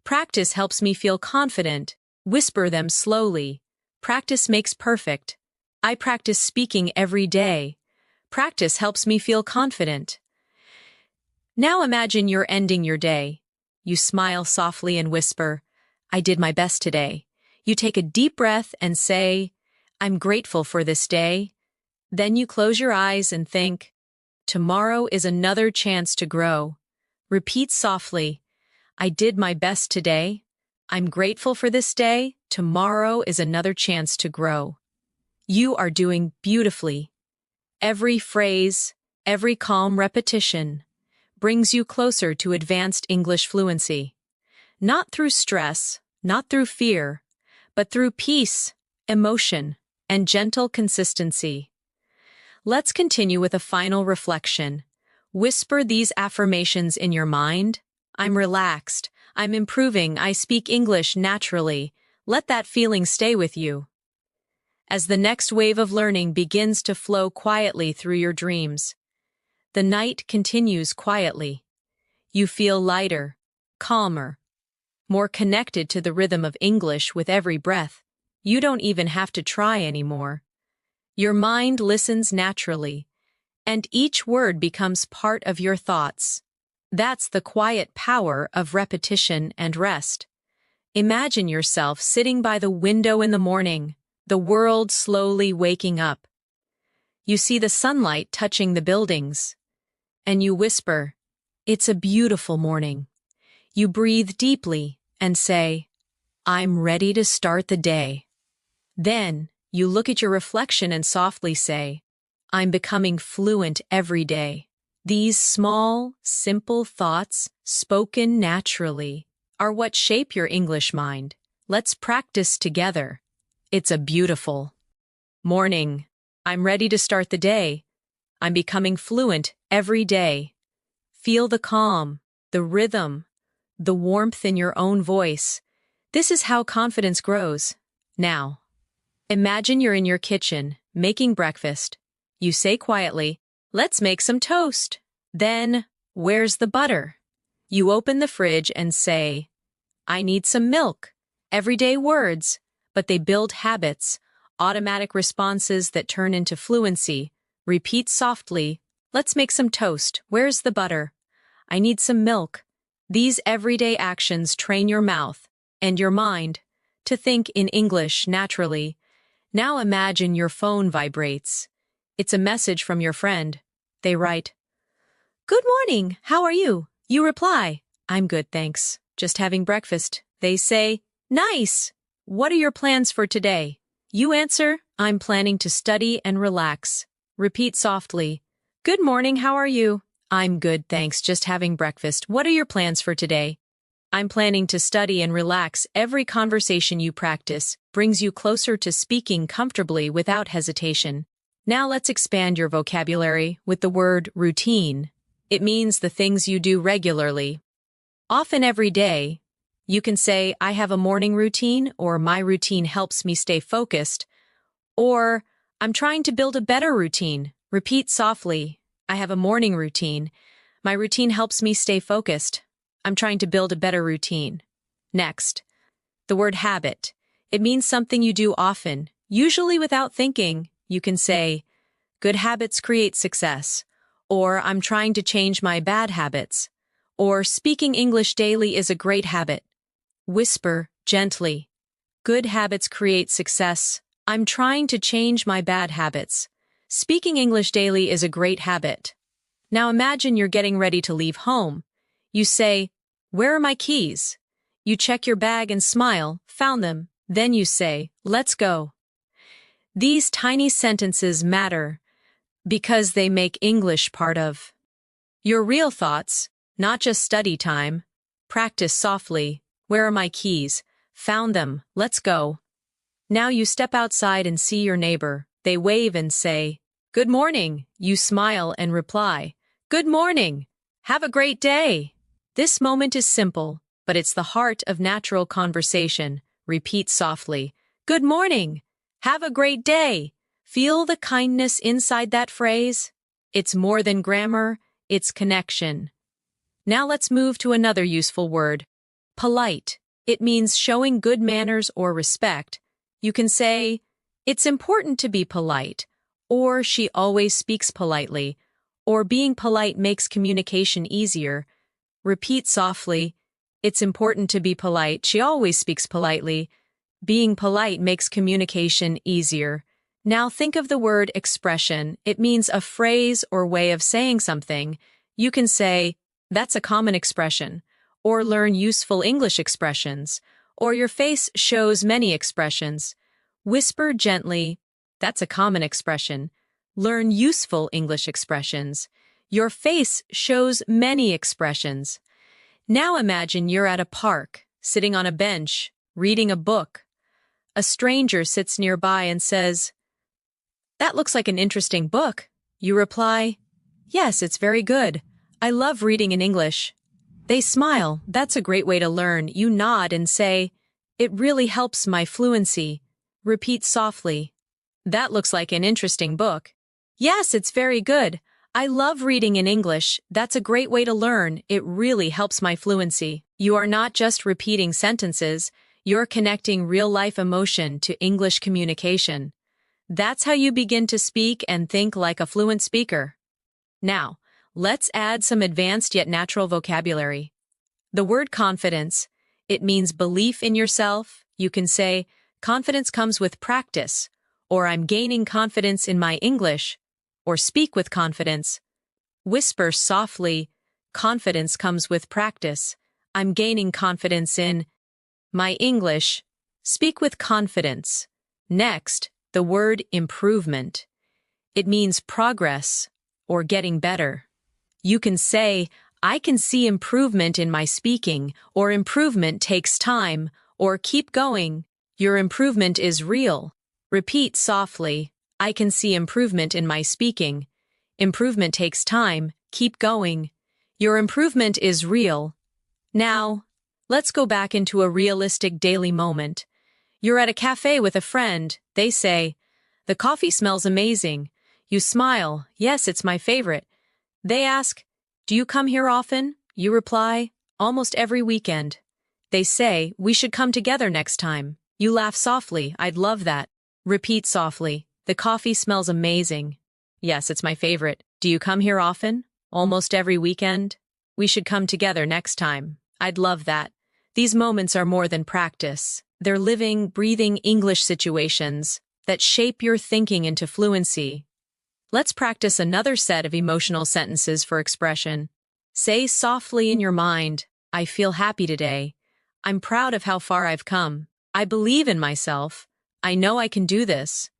Speaker 1: Practice helps me feel confident. Whisper them slowly. Practice makes perfect. I practice speaking every day. Practice helps me feel confident. Now imagine you're ending your day. You smile softly and whisper, I did my best today. You take a deep breath and say, I'm grateful for this day. Then you close your eyes and think, tomorrow is another chance to grow. Repeat softly, I did my best today. I'm grateful for this day. Tomorrow is another chance to grow. You are doing beautifully. Every phrase, every calm repetition brings you closer to advanced English fluency. Not through stress, not through fear, but through peace, emotion, and gentle consistency. Let's continue with a final reflection. Whisper these affirmations in your mind. I'm relaxed. I'm improving. I speak English naturally. Let that feeling stay with you. As the next wave of learning begins to flow quietly through your dreams, the night continues quietly. You feel lighter, calmer, more connected to the rhythm of English with every breath. You don't even have to try anymore. Your mind listens naturally, and each word becomes part of your thoughts. That's the quiet power of repetition and rest. Imagine yourself sitting by the window in the morning, the world slowly waking up. You see the sunlight touching the buildings, and you whisper, it's a beautiful morning. You breathe deeply and say, I'm ready to start the day. Then, you look at your reflection and softly say, I'm becoming fluent every day. These small, simple thoughts, spoken naturally, are what shape your English mind. Let's practice together. It's a beautiful morning. I'm ready to start the day. I'm becoming fluent every day. Feel the calm, the rhythm, the warmth in your own voice. This is how confidence grows. Now, imagine you're in your kitchen, making breakfast. You say quietly, let's make some toast. Then, where's the butter? You open the fridge and say, I need some milk. Everyday words, but they build habits, automatic responses that turn into fluency. Repeat softly, let's make some toast. Where's the butter? I need some milk. These everyday actions train your mouth and your mind to think in English naturally. Now imagine your phone vibrates. It's a message from your friend. They write, Good morning, how are you? You reply, I'm good, thanks. Just having breakfast. They say, Nice. What are your plans for today? You answer, I'm planning to study and relax. Repeat softly. Good morning, how are you? I'm good, thanks, just having breakfast. What are your plans for today? I'm planning to study and relax. Every conversation you practice brings you closer to speaking comfortably without hesitation. Now let's expand your vocabulary with the word routine. It means the things you do regularly. Often every day, you can say, I have a morning routine, or my routine helps me stay focused, or I'm trying to build a better routine. Repeat softly. I have a morning routine. My routine helps me stay focused. I'm trying to build a better routine. Next, the word habit. It means something you do often, usually without thinking. You can say, good habits create success, or I'm trying to change my bad habits, or speaking English daily is a great habit. Whisper gently. Good habits create success. I'm trying to change my bad habits. Speaking English daily is a great habit. Now imagine you're getting ready to leave home. You say, where are my keys? You check your bag and smile, found them. Then you say, let's go. These tiny sentences matter because they make English part of your real thoughts, not just study time. Practice softly. Where are my keys? Found them. Let's go. Now you step outside and see your neighbor. They wave and say, good morning. You smile and reply, good morning. Have a great day. This moment is simple, but it's the heart of natural conversation. Repeat softly. Good morning. Have a great day. Feel the kindness inside that phrase. It's more than grammar, it's connection. Now let's move to another useful word. Polite. It means showing good manners or respect. You can say, it's important to be polite, or she always speaks politely, or being polite makes communication easier. Repeat softly. It's important to be polite. She always speaks politely. Being polite makes communication easier. Now think of the word expression. It means a phrase or way of saying something. You can say, that's a common expression, or learn useful English expressions, or your face shows many expressions. Whisper gently, that's a common expression. Learn useful English expressions. Your face shows many expressions. Now imagine you're at a park, sitting on a bench, reading a book. A stranger sits nearby and says, that looks like an interesting book. You reply, yes, it's very good. I love reading in English. They smile. That's a great way to learn. You nod and say, it really helps my fluency. Repeat softly. That looks like an interesting book. Yes, it's very good. I love reading in English. That's a great way to learn. It really helps my fluency. You are not just repeating sentences. You're connecting real-life emotion to English communication. That's how you begin to speak and think like a fluent speaker. Now, let's add some advanced yet natural vocabulary. The word confidence, it means belief in yourself. You can say, confidence comes with practice, or I'm gaining confidence in my English, or speak with confidence. Whisper softly, confidence comes with practice. I'm gaining confidence in my English. Speak with confidence. Next, the word improvement. It means progress or getting better. You can say, I can see improvement in my speaking, or improvement takes time, or keep going. Your improvement is real. Repeat softly, I can see improvement in my speaking. Improvement takes time, keep going. Your improvement is real. Now, let's go back into a realistic daily moment. You're at a cafe with a friend. They say, the coffee smells amazing. You smile, yes, it's my favorite. They ask, do you come here often? You reply, almost every weekend. They say, we should come together next time. You laugh softly, I'd love that. Repeat softly, the coffee smells amazing. Yes, it's my favorite. Do you come here often? Almost every weekend? We should come together next time. I'd love that. These moments are more than practice. They're living, breathing English situations that shape your thinking into fluency. Let's practice another set of emotional sentences for expression. Say softly in your mind, I feel happy today. I'm proud of how far I've come. I believe in myself. I know I can do this.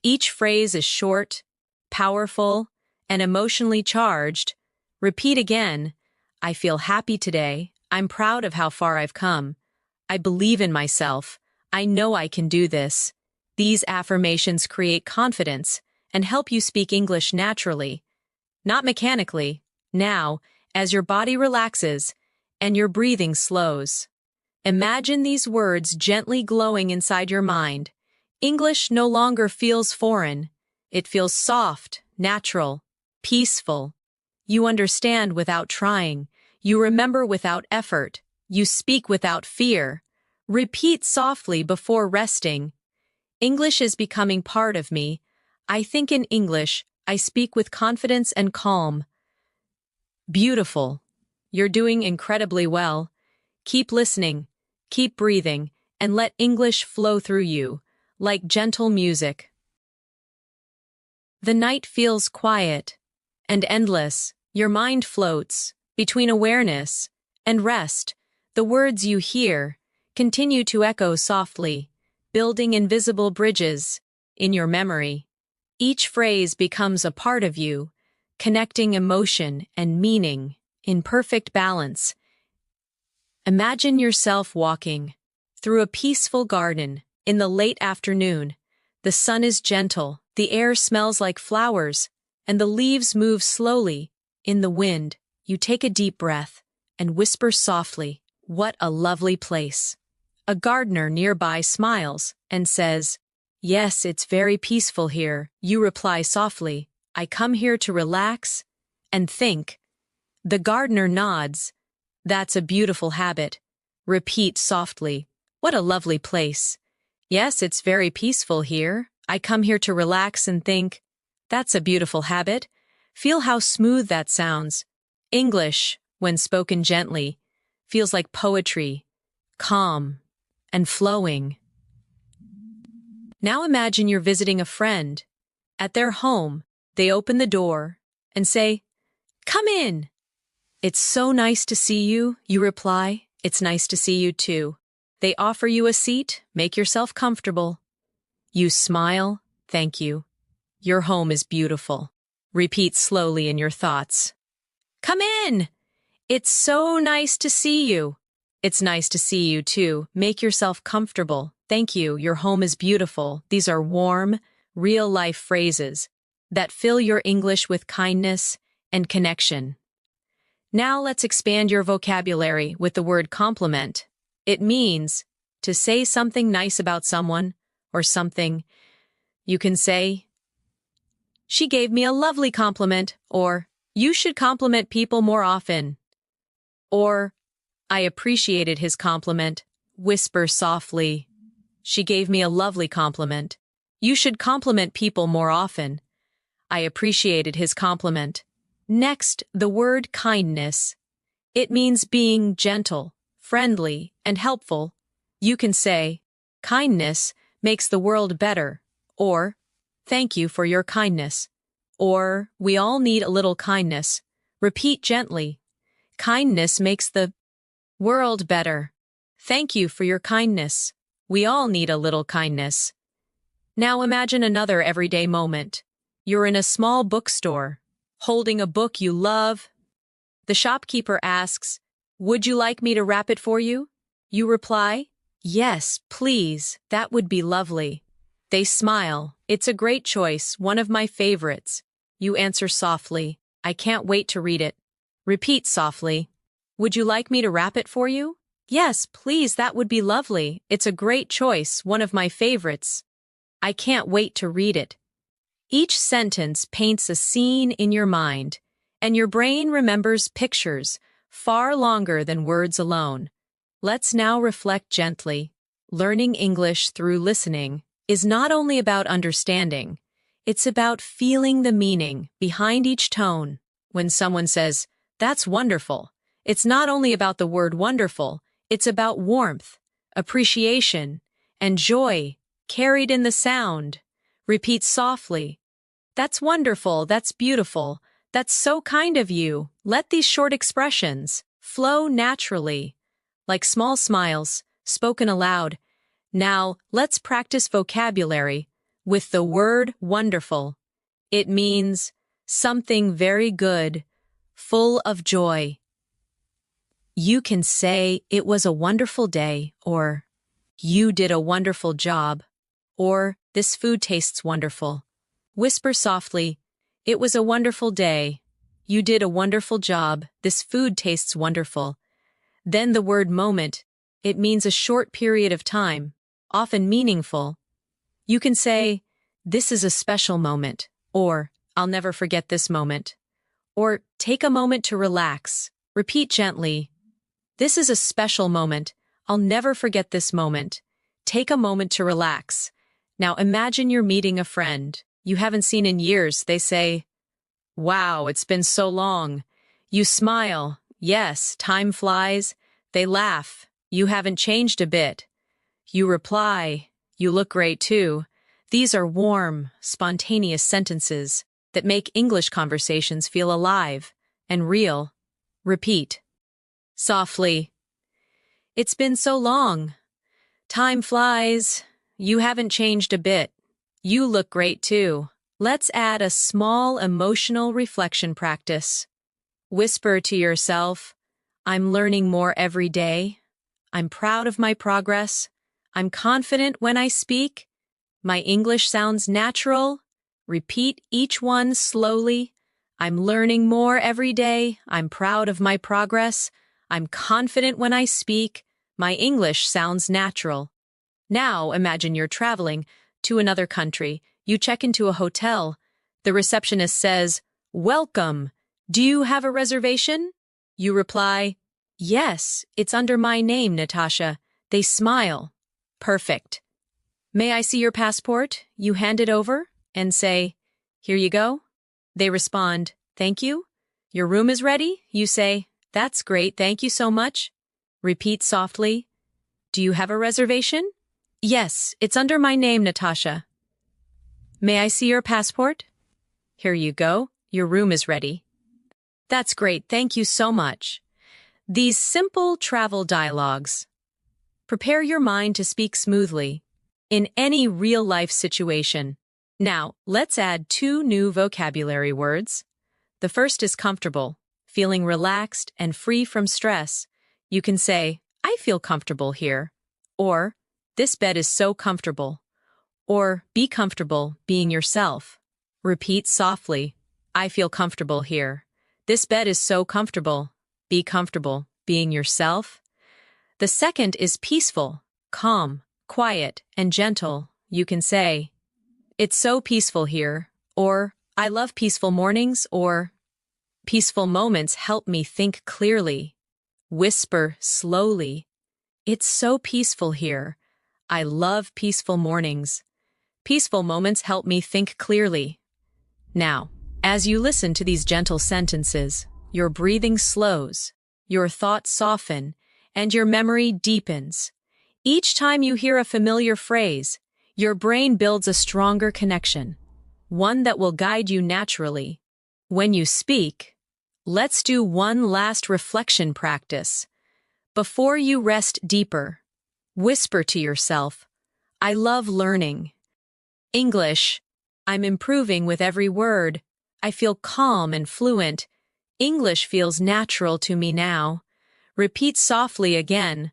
Speaker 1: Each phrase is short, powerful, and emotionally charged. Repeat again. I feel happy today. I'm proud of how far I've come. I believe in myself. I know I can do this. These affirmations create confidence and help you speak English naturally, not mechanically. Now, as your body relaxes and your breathing slows, imagine these words gently glowing inside your mind. English no longer feels foreign. It feels soft, natural, peaceful. You understand without trying. You remember without effort. You speak without fear. Repeat softly before resting. English is becoming part of me. I think in English. I speak with confidence and calm. Beautiful. You're doing incredibly well. Keep listening, keep breathing, and let English flow through you, like gentle music. The night feels quiet and endless. Your mind floats between awareness and rest. The words you hear continue to echo softly, building invisible bridges in your memory. Each phrase becomes a part of you, connecting emotion and meaning in perfect balance. Imagine yourself walking through a peaceful garden in the late afternoon. The sun is gentle, the air smells like flowers, and the leaves move slowly in the wind. You take a deep breath and whisper softly, "What a lovely place." A gardener nearby smiles and says, "Yes, it's very peaceful here." You reply softly, "I come here to relax and think." The gardener nods. "That's a beautiful habit." Repeat softly, "What a lovely place." "Yes, it's very peaceful here. I come here to relax and think." That's a beautiful habit. Feel how smooth that sounds. English, when spoken gently, feels like poetry, calm and flowing. Now imagine you're visiting a friend. At their home, they open the door and say, "Come in." "It's so nice to see you," you reply. "It's nice to see you too." They offer you a seat. "Make yourself comfortable." You smile. "Thank you. Your home is beautiful." Repeat slowly in your thoughts. "Come in." "It's so nice to see you." "It's nice to see you too." Make yourself comfortable. "Thank you. Your home is beautiful." These are warm, real-life phrases that fill your English with kindness and connection. Now let's expand your vocabulary with the word compliment. It means to say something nice about someone or something. You can say, "She gave me a lovely compliment," or "You should compliment people more often," or "I appreciated his compliment." Whisper softly, "She gave me a lovely compliment." You should compliment people more often. I appreciated his compliment. Next, the word kindness. It means being gentle, friendly, and helpful. You can say, "Kindness makes the world better," or "Thank you for your kindness," or "We all need a little kindness." Repeat gently, "Kindness makes the world better." Thank you for your kindness. We all need a little kindness. Now imagine another everyday moment. You're in a small bookstore, holding a book you love. The shopkeeper asks, "Would you like me to wrap it for you?" You reply, "Yes, please, that would be lovely." They smile. "It's a great choice, one of my favorites." You answer softly, "I can't wait to read it." Repeat softly, "Would you like me to wrap it for you?" "Yes, please, that would be lovely. It's a great choice, one of my favorites. I can't wait to read it." Each sentence paints a scene in your mind, and your brain remembers pictures far longer than words alone. Let's now reflect gently. Learning English through listening is not only about understanding, it's about feeling the meaning behind each tone. When someone says, "That's wonderful," it's not only about the word wonderful, it's about warmth, appreciation, and joy carried in the sound. Repeat softly, "That's wonderful, that's beautiful, that's so kind of you." Let these short expressions flow naturally, like small smiles spoken aloud. Now, let's practice vocabulary with the word wonderful. It means something very good, full of joy. You can say, "It was a wonderful day," or "You did a wonderful job," or "This food tastes wonderful." Whisper softly, "It was a wonderful day. You did a wonderful job. This food tastes wonderful." Then the word moment. It means a short period of time, often meaningful. You can say, "This is a special moment," or "I'll never forget this moment." Or take a moment to relax. Repeat gently, "This is a special moment. I'll never forget this moment." Take a moment to relax. Now imagine you're meeting a friend you haven't seen in years. They say, "Wow, it's been so long." You smile. "Yes, time flies." They laugh. "You haven't changed a bit." You reply, "You look great too." These are warm, spontaneous sentences that make English conversations feel alive and real. Repeat. Softly. "It's been so long." "Time flies." "You haven't changed a bit." "You look great too." Let's add a small emotional reflection practice. Whisper to yourself, "I'm learning more every day. I'm proud of my progress. I'm confident when I speak. My English sounds natural." Repeat each one slowly. "I'm learning more every day. I'm proud of my progress. I'm confident when I speak. My English sounds natural." Now imagine you're traveling to another country. You check into a hotel. The receptionist says, "Welcome. Do you have a reservation?" You reply, "Yes, it's under my name, Natasha." They smile. "Perfect. May I see your passport?" You hand it over and say, "Here you go." They respond, "Thank you." "Your room is ready?" You say, "That's great, thank you so much." Repeat softly, "Do you have a reservation?" "Yes, it's under my name, Natasha." "May I see your passport?" "Here you go. Your room is ready." "That's great, thank you so much." These simple travel dialogues prepare your mind to speak smoothly in any real-life situation. Now, let's add 2 new vocabulary words. The first is comfortable, feeling relaxed and free from stress. You can say, "I feel comfortable here," or "This bed is so comfortable," or "Be comfortable being yourself." Repeat softly, "I feel comfortable here." "This bed is so comfortable." Be comfortable being yourself. The second is peaceful, calm, quiet, and gentle. You can say, "It's so peaceful here," or "I love peaceful mornings," or "Peaceful moments help me think clearly." Whisper slowly, "It's so peaceful here. I love peaceful mornings. Peaceful moments help me think clearly." Now, as you listen to these gentle sentences, your breathing slows, your thoughts soften, and your memory deepens. Each time you hear a familiar phrase, your brain builds a stronger connection, one that will guide you naturally. When you speak, let's do one last reflection practice. Before you rest deeper, whisper to yourself, "I love learning." English, "I'm improving with every word." "I feel calm and fluent." English feels natural to me now. Repeat softly again,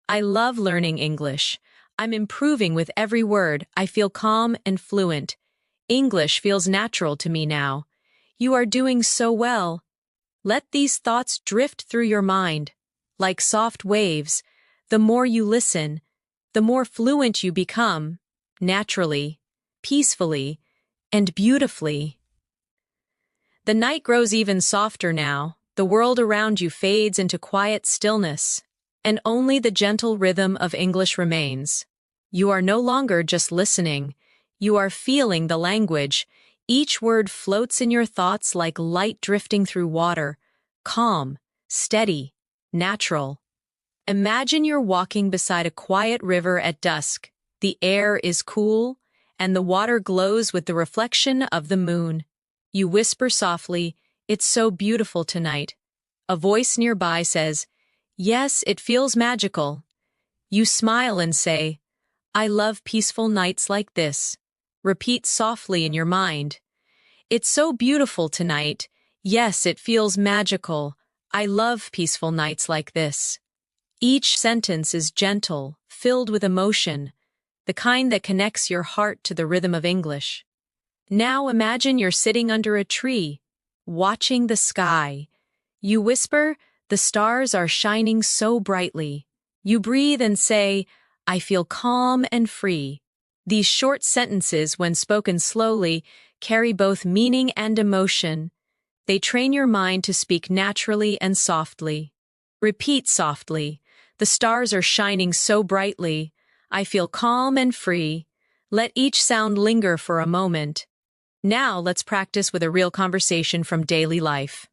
Speaker 1: "I love learning English. I'm improving with every word. I feel calm and fluent. English feels natural to me now." You are doing so well. Let these thoughts drift through your mind. Like soft waves, the more you listen, the more fluent you become, naturally, peacefully, and beautifully. The night grows even softer now. The world around you fades into quiet stillness, and only the gentle rhythm of English remains. You are no longer just listening. You are feeling the language. Each word floats in your thoughts like light drifting through water, calm, steady, natural. Imagine you're walking beside a quiet river at dusk. The air is cool, and the water glows with the reflection of the moon. You whisper softly, "It's so beautiful tonight." A voice nearby says, "Yes, it feels magical." You smile and say, I love peaceful nights like this. Repeat softly in your mind. It's so beautiful tonight. Yes, it feels magical. I love peaceful nights like this. Each sentence is gentle, filled with emotion, the kind that connects your heart to the rhythm of English. Now imagine you're sitting under a tree, watching the sky. You whisper, "The stars are shining so brightly." You breathe and say, "I feel calm and free." These short sentences, when spoken slowly, carry both meaning and emotion. They train your mind to speak naturally and softly. Repeat softly. The stars are shining so brightly. I feel calm and free. Let each sound linger for a moment. Now let's practice with a real conversation from daily life.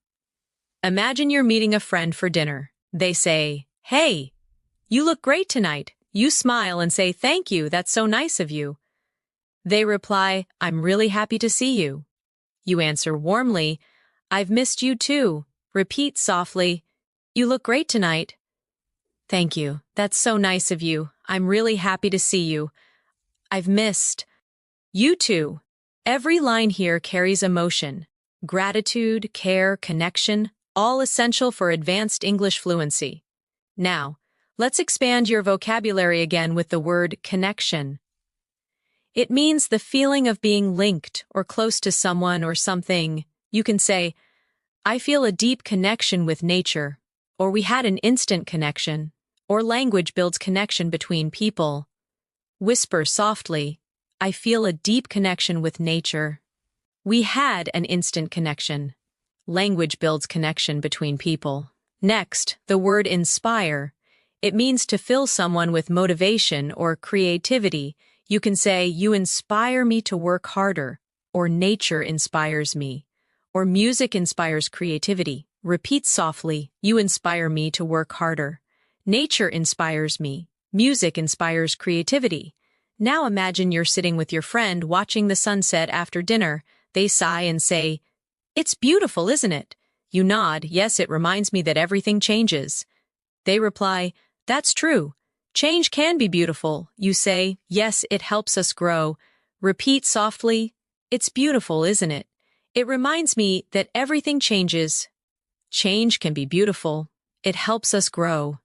Speaker 1: Imagine you're meeting a friend for dinner. They say, "Hey, you look great tonight." You smile and say, "Thank you, that's so nice of you." They reply, "I'm really happy to see you." You answer warmly, "I've missed you too." Repeat softly, "You look great tonight." "Thank you, that's so nice of you. I'm really happy to see you. I've missed you too." Every line here carries emotion, gratitude, care, connection, all essential for advanced English fluency. Now, let's expand your vocabulary again with the word connection. It means the feeling of being linked or close to someone or something. You can say, "I feel a deep connection with nature," or "We had an instant connection," or language builds connection between people. Whisper softly, "I feel a deep connection with nature." We had an instant connection. Language builds connection between people. Next, the word inspire. It means to fill someone with motivation or creativity. You can say, "You inspire me to work harder," or "Nature inspires me," or "Music inspires creativity." Repeat softly, "You inspire me to work harder." Nature inspires me. Music inspires creativity. Now imagine you're sitting with your friend watching the sunset after dinner. They sigh and say, "It's beautiful, isn't it?" You nod, "Yes, it reminds me that everything changes." They reply, "That's true. Change can be beautiful." You say, "Yes, it helps us grow." Repeat softly, "It's beautiful, isn't it? It reminds me that everything changes. Change can be beautiful. It helps us grow."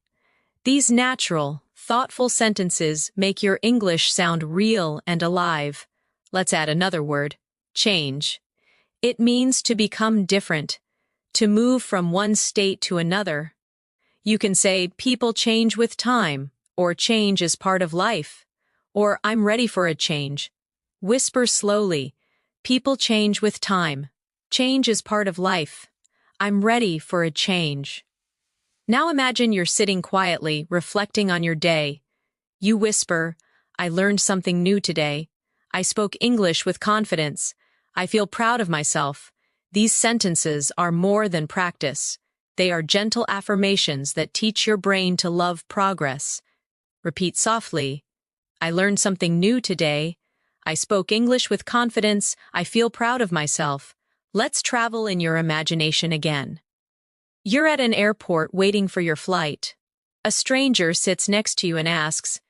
Speaker 1: These natural, thoughtful sentences make your English sound real and alive. Let's add another word, change. It means to become different, to move from one state to another. You can say, "People change with time," or "Change is part of life," or "I'm ready for a change." Whisper slowly, "People change with time. Change is part of life. I'm ready for a change." Now imagine you're sitting quietly, reflecting on your day. You whisper, "I learned something new today. I spoke English with confidence. I feel proud of myself." These sentences are more than practice. They are gentle affirmations that teach your brain to love progress. Repeat softly, "I learned something new today. I spoke English with confidence. I feel proud of myself." Let's travel in your imagination again. You're at an airport waiting for your flight. A stranger sits next to you and asks,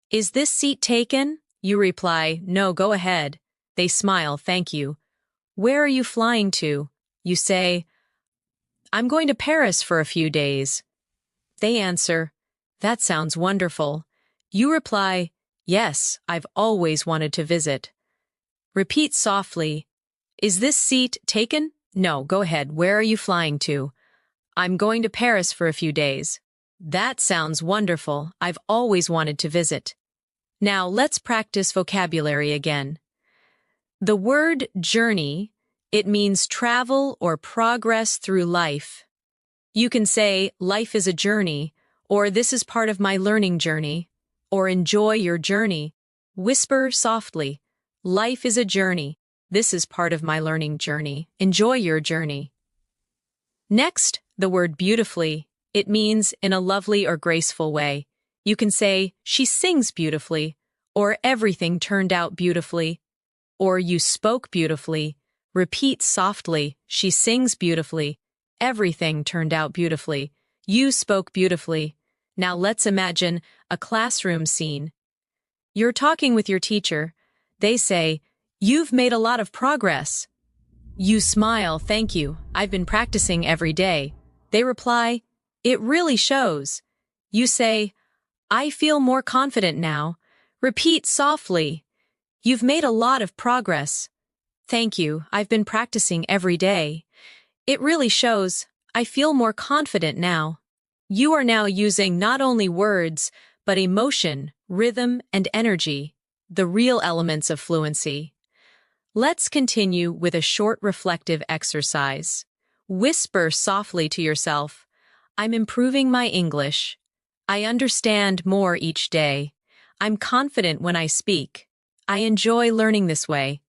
Speaker 1: "Is this seat taken?" You reply, "No, go ahead." They smile, "Thank you." "Where are you flying to?" You say, "I'm going to Paris for a few days." They answer, "That sounds wonderful." You reply, "Yes, I've always wanted to visit." Repeat softly, "Is this seat taken?" "No, go ahead. Where are you flying to?" "I'm going to Paris for a few days." "That sounds wonderful. I've always wanted to visit." Now let's practice vocabulary again. The word journey, it means travel or progress through life. You can say, "Life is a journey," or "This is part of my learning journey," or "Enjoy your journey." Whisper softly, "Life is a journey. This is part of my learning journey. Enjoy your journey." Next, the word beautifully. It means in a lovely or graceful way. You can say, "She sings beautifully," or "Everything turned out beautifully," or "You spoke beautifully." Repeat softly, "She sings beautifully." Everything turned out beautifully. You spoke beautifully. Now let's imagine a classroom scene. You're talking with your teacher. They say, "You've made a lot of progress." You smile, "Thank you. I've been practicing every day." They reply, "It really shows." You say, "I feel more confident now." Repeat softly, "You've made a lot of progress." "Thank you. I've been practicing every day." "It really shows. I feel more confident now." You are now using not only words, but emotion, rhythm, and energy, the real elements of fluency. Let's continue with a short reflective exercise. Whisper softly to yourself, "I'm improving my English. I understand more each day. I'm confident when I speak. I enjoy learning this way."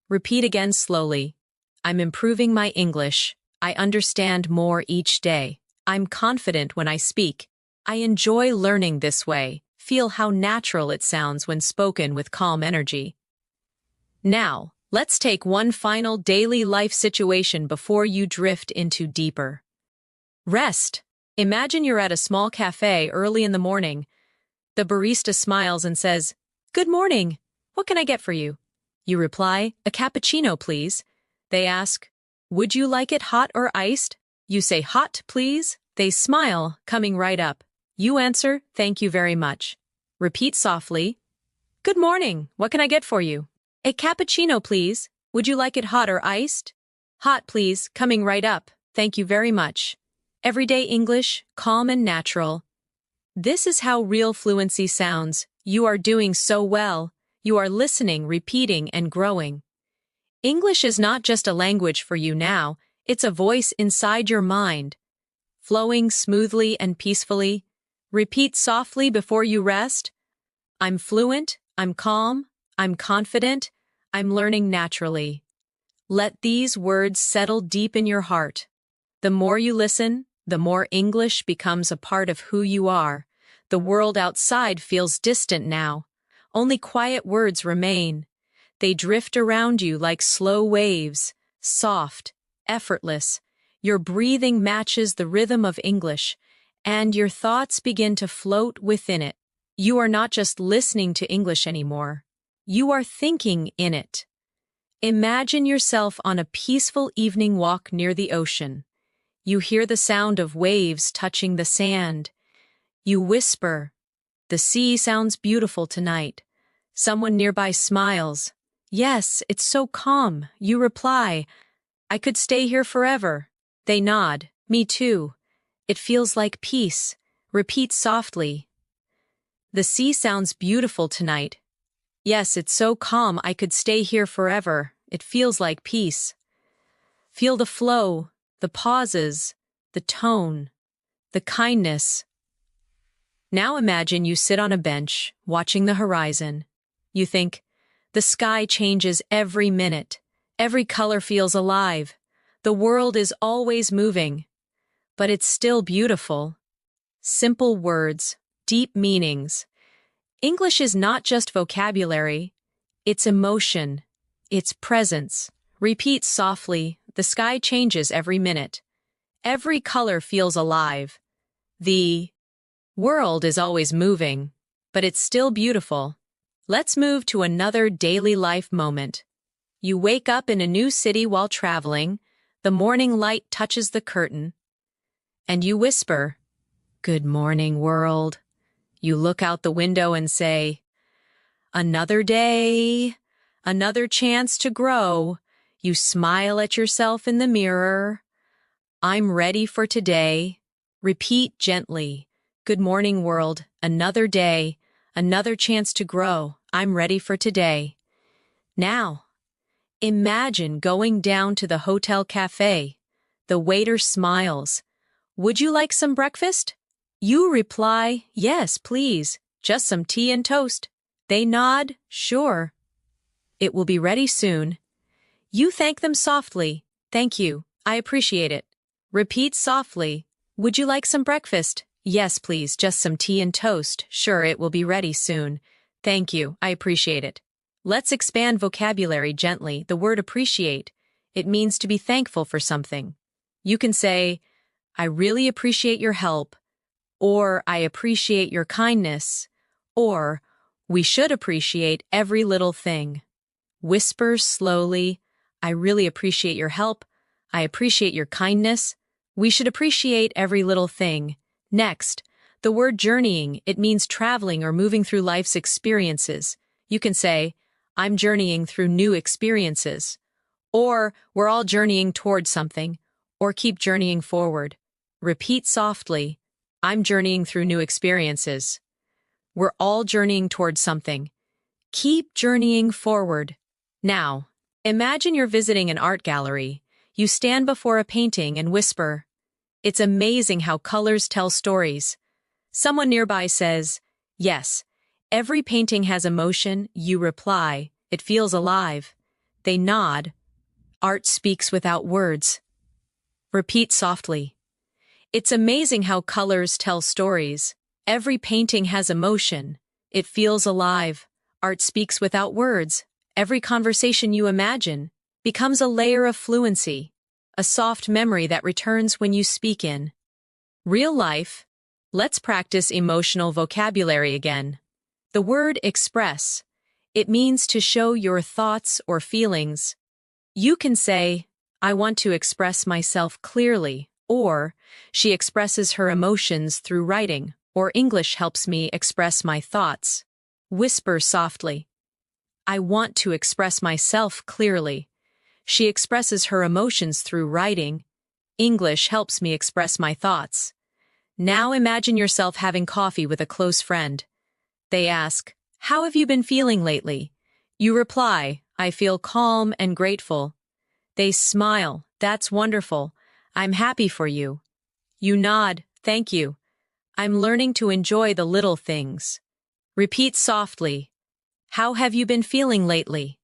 Speaker 1: Repeat again slowly. "I'm improving my English. I understand more each day. I'm confident when I speak. I enjoy learning this way." Feel how natural it sounds when spoken with calm energy. Now, let's take one final daily life situation before you drift into deeper rest. Imagine you're at a small cafe early in the morning. The barista smiles and says, "Good morning. What can I get for you?" You reply, "A cappuccino, please." They ask, "Would you like it hot or iced?" You say, "Hot, please." They smile, coming right up. You answer, "Thank you very much." Repeat softly, "Good morning. What can I get for you?" "A cappuccino, please. Would you like it hot or iced?" "Hot, please," coming right up. "Thank you very much." Everyday English, calm and natural. This is how real fluency sounds. You are doing so well. You are listening, repeating, and growing. English is not just a language for you now, it's a voice inside your mind. Flowing smoothly and peacefully. Repeat softly before you rest. I'm fluent, I'm calm, I'm confident, I'm learning naturally. Let these words settle deep in your heart. The more you listen, the more English becomes a part of who you are. The world outside feels distant now. Only quiet words remain. They drift around you like slow waves, soft, effortless. Your breathing matches the rhythm of English, and your thoughts begin to float within it. You are not just listening to English anymore. You are thinking in it. Imagine yourself on a peaceful evening walk near the ocean. You hear the sound of waves touching the sand. You whisper, "The sea sounds beautiful tonight." Someone nearby smiles. "Yes, it's so calm." You reply, "I could stay here forever." They nod, "Me too." It feels like peace. Repeat softly, "The sea sounds beautiful tonight." "Yes, it's so calm. I could stay here forever." It feels like peace. Feel the flow, the pauses, the tone, the kindness. Now imagine you sit on a bench, watching the horizon. You think, the sky changes every minute. Every color feels alive. The world is always moving. But it's still beautiful. Simple words, deep meanings. English is not just vocabulary. It's emotion. It's presence. Repeat softly, "The sky changes every minute. Every color feels alive. The world is always moving, but it's still beautiful." Let's move to another daily life moment. You wake up in a new city while traveling. The morning light touches the curtain. And you whisper, "Good morning, world." You look out the window and say, "Another day, another chance to grow." You smile at yourself in the mirror. "I'm ready for today." Repeat gently, "Good morning, world. Another day, another chance to grow. I'm ready for today." Now, imagine going down to the hotel cafe. The waiter smiles. "Would you like some breakfast?" You reply, "Yes, please. Just some tea and toast." They nod, "Sure. It will be ready soon." You thank them softly, "Thank you. I appreciate it." Repeat softly, "Would you like some breakfast?" "Yes, please. Just some tea and toast." "Sure, it will be ready soon." "Thank you. I appreciate it." Let's expand vocabulary gently. The word appreciate. It means to be thankful for something. You can say, "I really appreciate your help," or "I appreciate your kindness," or We should appreciate every little thing. Whisper slowly, I really appreciate your help. I appreciate your kindness. We should appreciate every little thing. Next, the word journeying, it means traveling or moving through life's experiences. You can say, I'm journeying through new experiences. Or, we're all journeying towards something. Or keep journeying forward. Repeat softly, I'm journeying through new experiences. We're all journeying towards something. Keep journeying forward. Now, imagine you're visiting an art gallery. You stand before a painting and whisper, it's amazing how colors tell stories. Someone nearby says, yes, every painting has emotion. You reply, it feels alive. They nod. Art speaks without words. Repeat softly. It's amazing how colors tell stories. Every painting has emotion. It feels alive. Art speaks without words. Every conversation you imagine becomes a layer of fluency, a soft memory that returns when you speak in real life. Let's practice emotional vocabulary again. The word express. It means to show your thoughts or feelings. You can say, I want to express myself clearly, or she expresses her emotions through writing, or English helps me express my thoughts. Whisper softly. I want to express myself clearly. She expresses her emotions through writing. English helps me express my thoughts. Now imagine yourself having coffee with a close friend. They ask, how have you been feeling lately? You reply, I feel calm and grateful. They smile, that's wonderful. I'm happy for you. You nod, thank you. I'm learning to enjoy the little things. Repeat softly. How have you been feeling lately?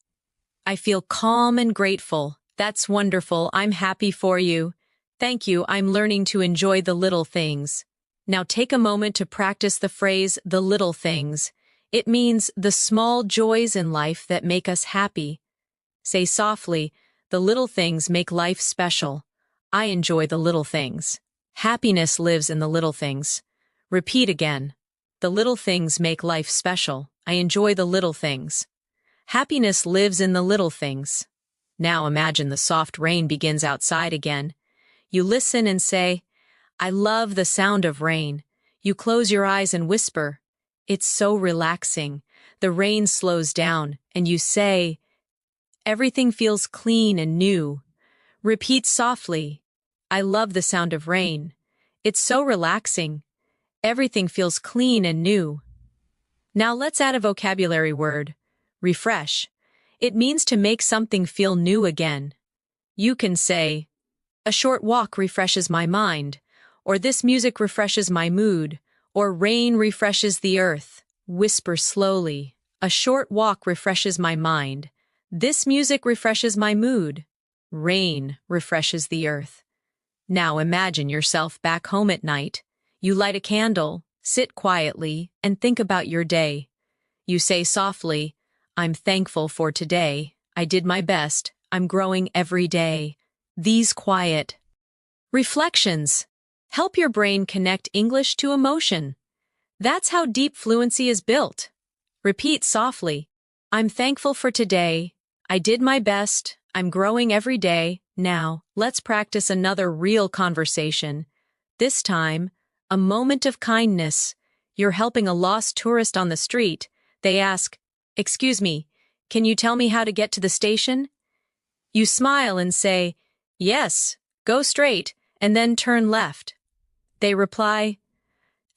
Speaker 1: I feel calm and grateful. That's wonderful. I'm happy for you. Thank you. I'm learning to enjoy the little things. Now take a moment to practice the phrase, the little things. It means the small joys in life that make us happy. Say softly, the little things make life special. I enjoy the little things. Happiness lives in the little things. Repeat again. The little things make life special. I enjoy the little things. Happiness lives in the little things. Now imagine the soft rain begins outside again. You listen and say, I love the sound of rain. You close your eyes and whisper, it's so relaxing. The rain slows down, and you say, everything feels clean and new. Repeat softly, I love the sound of rain. It's so relaxing. Everything feels clean and new. Now let's add a vocabulary word, refresh. It means to make something feel new again. You can say, a short walk refreshes my mind, or this music refreshes my mood, or rain refreshes the earth. Whisper slowly, a short walk refreshes my mind. This music refreshes my mood. Rain refreshes the earth. Now imagine yourself back home at night. You light a candle, sit quietly, and think about your day. You say softly, I'm thankful for today. I did my best. I'm growing every day. These quiet reflections help your brain connect English to emotion. That's how deep fluency is built. Repeat softly, I'm thankful for today. I did my best. I'm growing every day. Now, let's practice another real conversation. This time, a moment of kindness. You're helping a lost tourist on the street. They ask, excuse me, can you tell me how to get to the station? You smile and say, yes, go straight, and then turn left. They reply,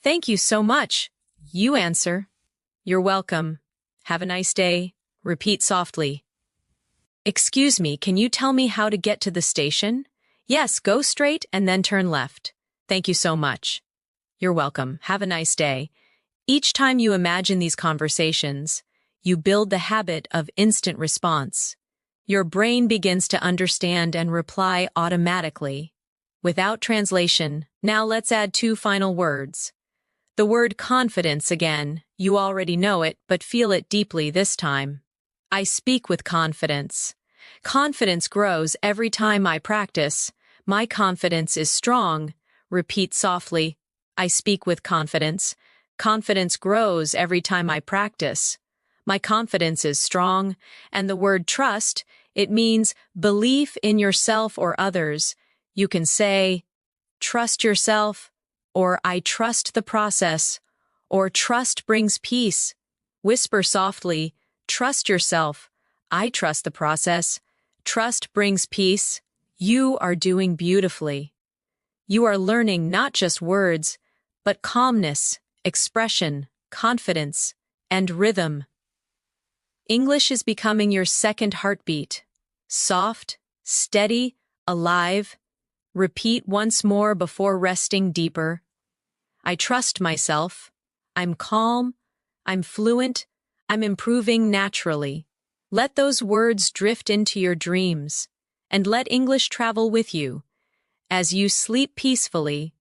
Speaker 1: thank you so much. You answer, you're welcome. Have a nice day. Repeat softly. Excuse me, can you tell me how to get to the station? Yes, go straight and then turn left. Thank you so much. You're welcome. Have a nice day. Each time you imagine these conversations, you build the habit of instant response. Your brain begins to understand and reply automatically, without translation. Now let's add two final words. The word confidence again. You already know it, but feel it deeply this time. I speak with confidence. Confidence grows every time I practice. My confidence is strong. Repeat softly. I speak with confidence. Confidence grows every time I practice. My confidence is strong, and the word trust, it means belief in yourself or others. You can say, trust yourself, or I trust the process, or trust brings peace. Whisper softly, trust yourself. I trust the process. Trust brings peace. You are doing beautifully. You are learning not just words, but calmness, expression, confidence, and rhythm. English is becoming your second heartbeat. Soft, steady, alive. Repeat once more before resting deeper. I trust myself. I'm calm. I'm fluent. I'm improving naturally. Let those words drift into your dreams, and let English travel with you. As you sleep peacefully,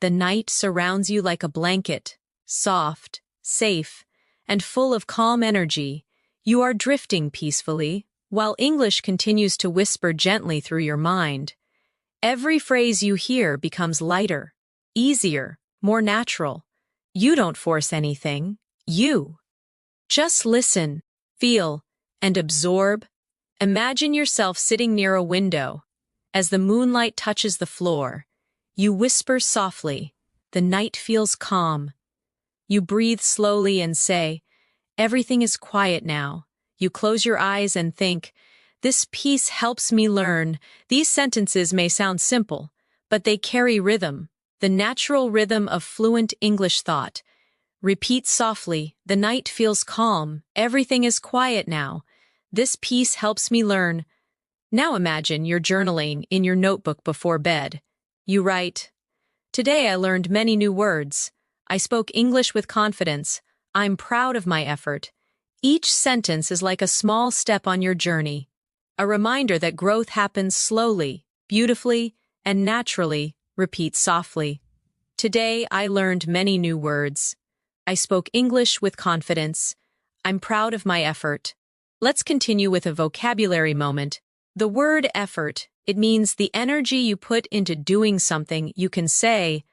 Speaker 1: the night surrounds you like a blanket, soft, safe, and full of calm energy. You are drifting peacefully, while English continues to whisper gently through your mind. Every phrase you hear becomes lighter, easier, more natural. You don't force anything. You just listen, feel, and absorb. Imagine yourself sitting near a window. As the moonlight touches the floor, you whisper softly. The night feels calm. You breathe slowly and say, everything is quiet now. You close your eyes and think, this piece helps me learn. These sentences may sound simple, but they carry rhythm, the natural rhythm of fluent English thought. Repeat softly, the night feels calm. Everything is quiet now. This piece helps me learn. Now imagine you're journaling in your notebook before bed. You write, today I learned many new words. I spoke English with confidence. I'm proud of my effort. Each sentence is like a small step on your journey, a reminder that growth happens slowly, beautifully, and naturally. Repeat softly. Today I learned many new words. I spoke English with confidence. I'm proud of my effort. Let's continue with a vocabulary moment. The word effort, it means the energy you put into doing something. You can say,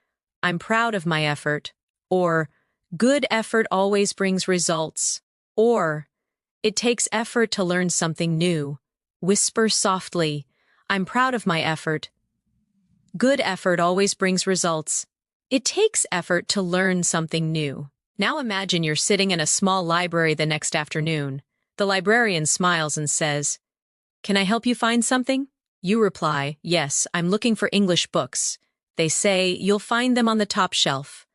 Speaker 1: I'm proud of my effort, or good effort always brings results, or it takes effort to learn something new. Whisper softly, I'm proud of my effort. Good effort always brings results. It takes effort to learn something new. Now imagine you're sitting in a small library the next afternoon. The librarian smiles and says, can I help you find something? You reply, yes, I'm looking for English books. They say, you'll find them on the top shelf.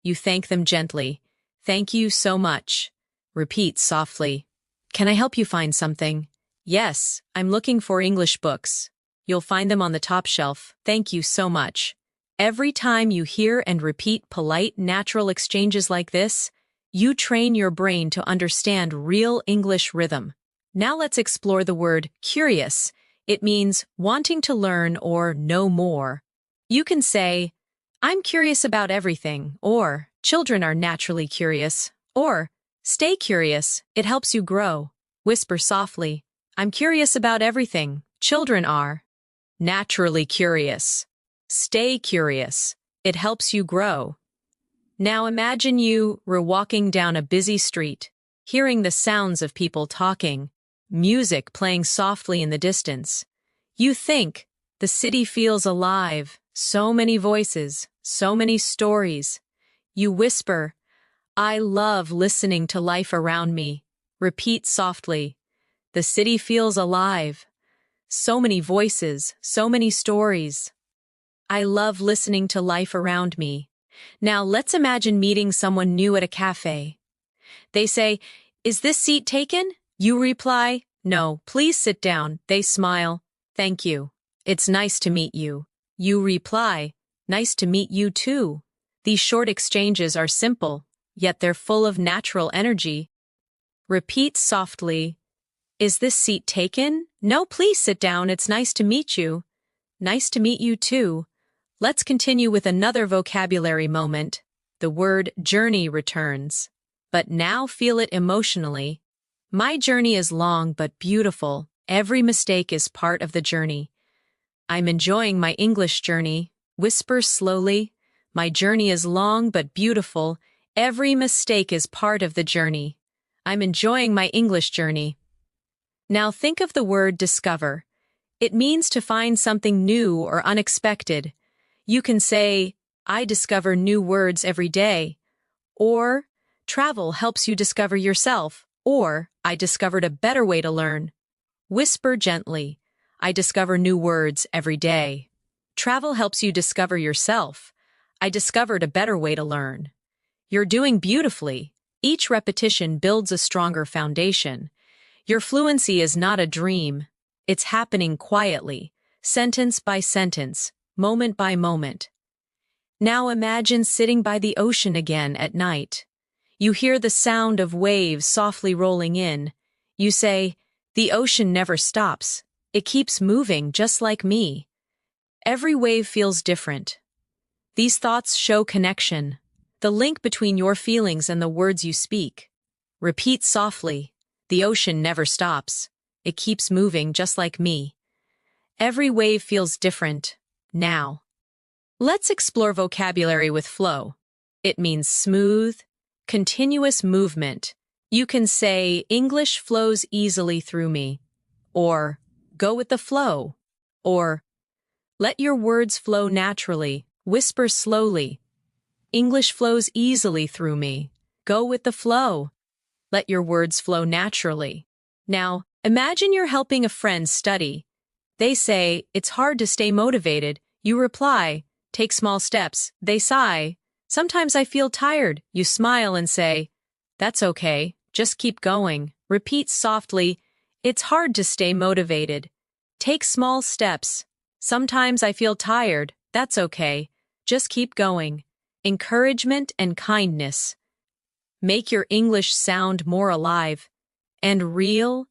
Speaker 1: You thank them gently. Thank you so much. Repeat softly. Can I help you find something? Yes, I'm looking for English books. You'll find them on the top shelf. Thank you so much. Every time you hear and repeat polite, natural exchanges like this, you train your brain to understand real English rhythm. Now let's explore the word curious. It means wanting to learn or know more. You can say, I'm curious about everything, or children are naturally curious, or stay curious, it helps you grow. Whisper softly, I'm curious about everything. Children are naturally curious. Stay curious, it helps you grow. Now imagine you were walking down a busy street, hearing the sounds of people talking, music playing softly in the distance. You think, the city feels alive, so many voices, so many stories. You whisper, I love listening to life around me. Repeat softly, the city feels alive, so many voices, so many stories. I love listening to life around me. Now let's imagine meeting someone new at a cafe. They say, is this seat taken? You reply, no, please sit down. They smile, thank you. It's nice to meet you. You reply, nice to meet you too. These short exchanges are simple, yet they're full of natural energy. Repeat softly, is this seat taken? No, please sit down. It's nice to meet you. Nice to meet you too. Let's continue with another vocabulary moment. The word journey returns. But now feel it emotionally. My journey is long but beautiful. Every mistake is part of the journey. I'm enjoying my English journey. Whisper slowly. My journey is long but beautiful. Every mistake is part of the journey. I'm enjoying my English journey. Now think of the word discover. It means to find something new or unexpected. You can say, I discover new words every day. Or, travel helps you discover yourself. Or, I discovered a better way to learn. Whisper gently, I discover new words every day. Travel helps you discover yourself. I discovered a better way to learn. You're doing beautifully. Each repetition builds a stronger foundation. Your fluency is not a dream. It's happening quietly, sentence by sentence, moment by moment. Now imagine sitting by the ocean again at night. You hear the sound of waves softly rolling in. You say, the ocean never stops. It keeps moving just like me. Every wave feels different. These thoughts show connection, the link between your feelings and the words you speak. Repeat softly, the ocean never stops. It keeps moving just like me. Every wave feels different, now. Let's explore vocabulary with flow. It means smooth, continuous movement. You can say, English flows easily through me. Or, go with the flow. Or, let your words flow naturally. Whisper slowly. English flows easily through me. Go with the flow. Let your words flow naturally. Now, imagine you're helping a friend study. They say, it's hard to stay motivated. You reply, take small steps. They sigh. Sometimes I feel tired. You smile and say, that's okay. Just keep going. Repeat softly, it's hard to stay motivated. Take small steps. Sometimes I feel tired. That's okay. Just keep going. Encouragement and kindness. Make your English sound more alive. And real?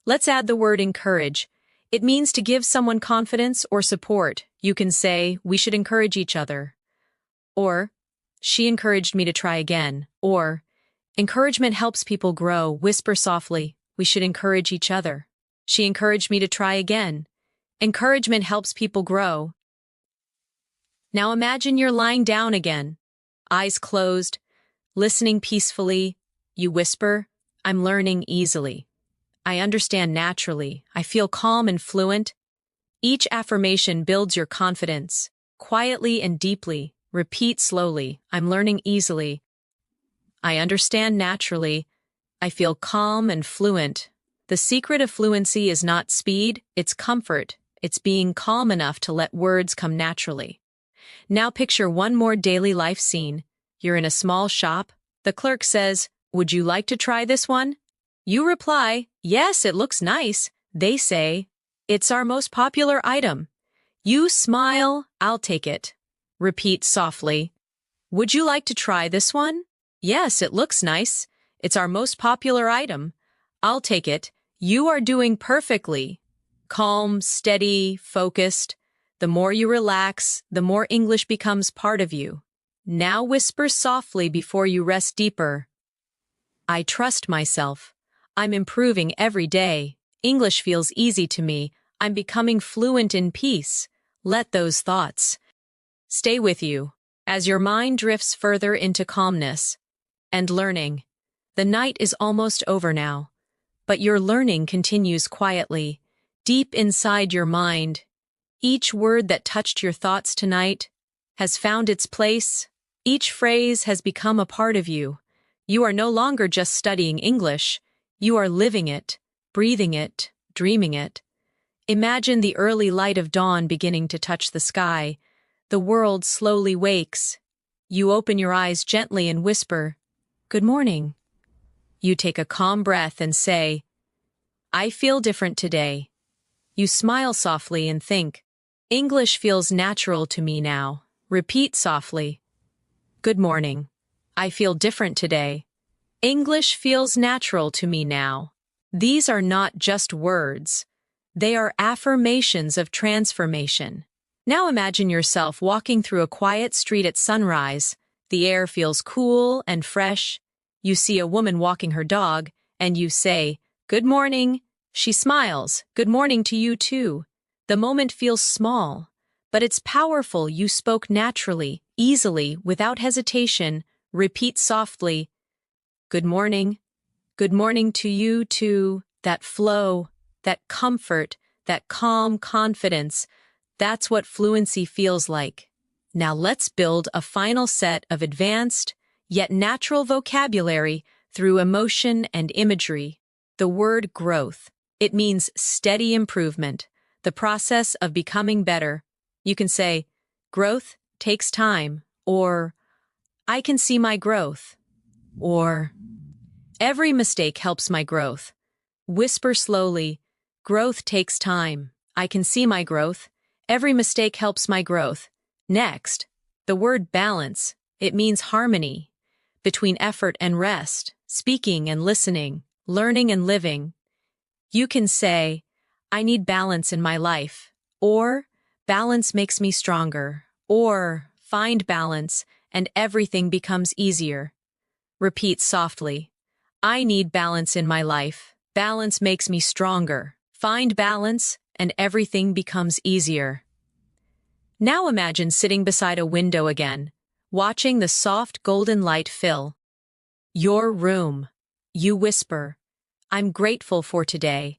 Speaker 1: Let's add the word encourage. It means to give someone confidence or support. You can say, we should encourage each other. Or, she encouraged me to try again. Or, encouragement helps people grow. Whisper softly, we should encourage each other. She encouraged me to try again. Encouragement helps people grow. Now imagine you're lying down again, eyes closed, listening peacefully. You whisper, I'm learning easily. I understand naturally. I feel calm and fluent. Each affirmation builds your confidence. Quietly and deeply, repeat slowly, I'm learning easily. I understand naturally. I feel calm and fluent. The secret of fluency is not speed, it's comfort. It's being calm enough to let words come naturally. Now picture one more daily life scene. You're in a small shop. The clerk says, would you like to try this one? You reply, yes, it looks nice. They say, it's our most popular item. You smile, I'll take it. Repeat softly, would you like to try this one? Yes, it looks nice. It's our most popular item. I'll take it. You are doing perfectly. Calm, steady, focused. The more you relax, the more English becomes part of you. Now whisper softly before you rest deeper. I trust myself. I'm improving every day. English feels easy to me. I'm becoming fluent in peace. Let those thoughts stay with you as your mind drifts further into calmness and learning. The night is almost over now, but your learning continues quietly, deep inside your mind. Each word that touched your thoughts tonight has found its place. Each phrase has become a part of you. You are no longer just studying English. You are living it, breathing it, dreaming it. Imagine the early light of dawn beginning to touch the sky. The world slowly wakes. You open your eyes gently and whisper, good morning. You take a calm breath and say, I feel different today. You smile softly and think, English feels natural to me now. Repeat softly, good morning. I feel different today. English feels natural to me now. These are not just words. They are affirmations of transformation. Now imagine yourself walking through a quiet street at sunrise. The air feels cool and fresh. You see a woman walking her dog, and you say, good morning. She smiles, good morning to you too. The moment feels small, but it's powerful. You spoke naturally, easily, without hesitation. Repeat softly, good morning. Good morning to you too. That flow, that comfort, that calm confidence. That's what fluency feels like. Now let's build a final set of advanced, yet natural vocabulary through emotion and imagery. The word growth. It means steady improvement, the process of becoming better. You can say, growth takes time, or I can see my growth, or every mistake helps my growth. Whisper slowly, growth takes time. I can see my growth. Every mistake helps my growth. Next, the word balance. It means harmony between effort and rest, speaking and listening, learning and living. You can say, I need balance in my life, or balance makes me stronger, or find balance and everything becomes easier. Repeat softly, I need balance in my life. Balance makes me stronger. Find balance and everything becomes easier. Now imagine sitting beside a window again, watching the soft golden light fill your room. You whisper, I'm grateful for today.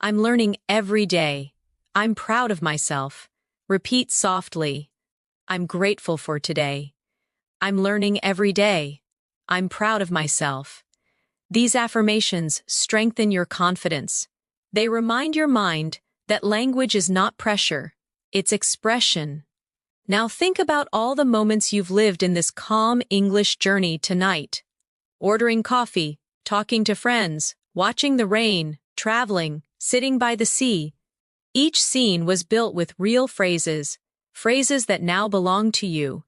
Speaker 1: I'm learning every day. I'm proud of myself. Repeat softly, I'm grateful for today. I'm learning every day. I'm proud of myself. These affirmations strengthen your confidence. They remind your mind that language is not pressure, it's expression. Now think about all the moments you've lived in this calm English journey tonight. Ordering coffee, talking to friends, watching the rain, traveling, sitting by the sea. Each scene was built with real phrases, phrases that now belong to you.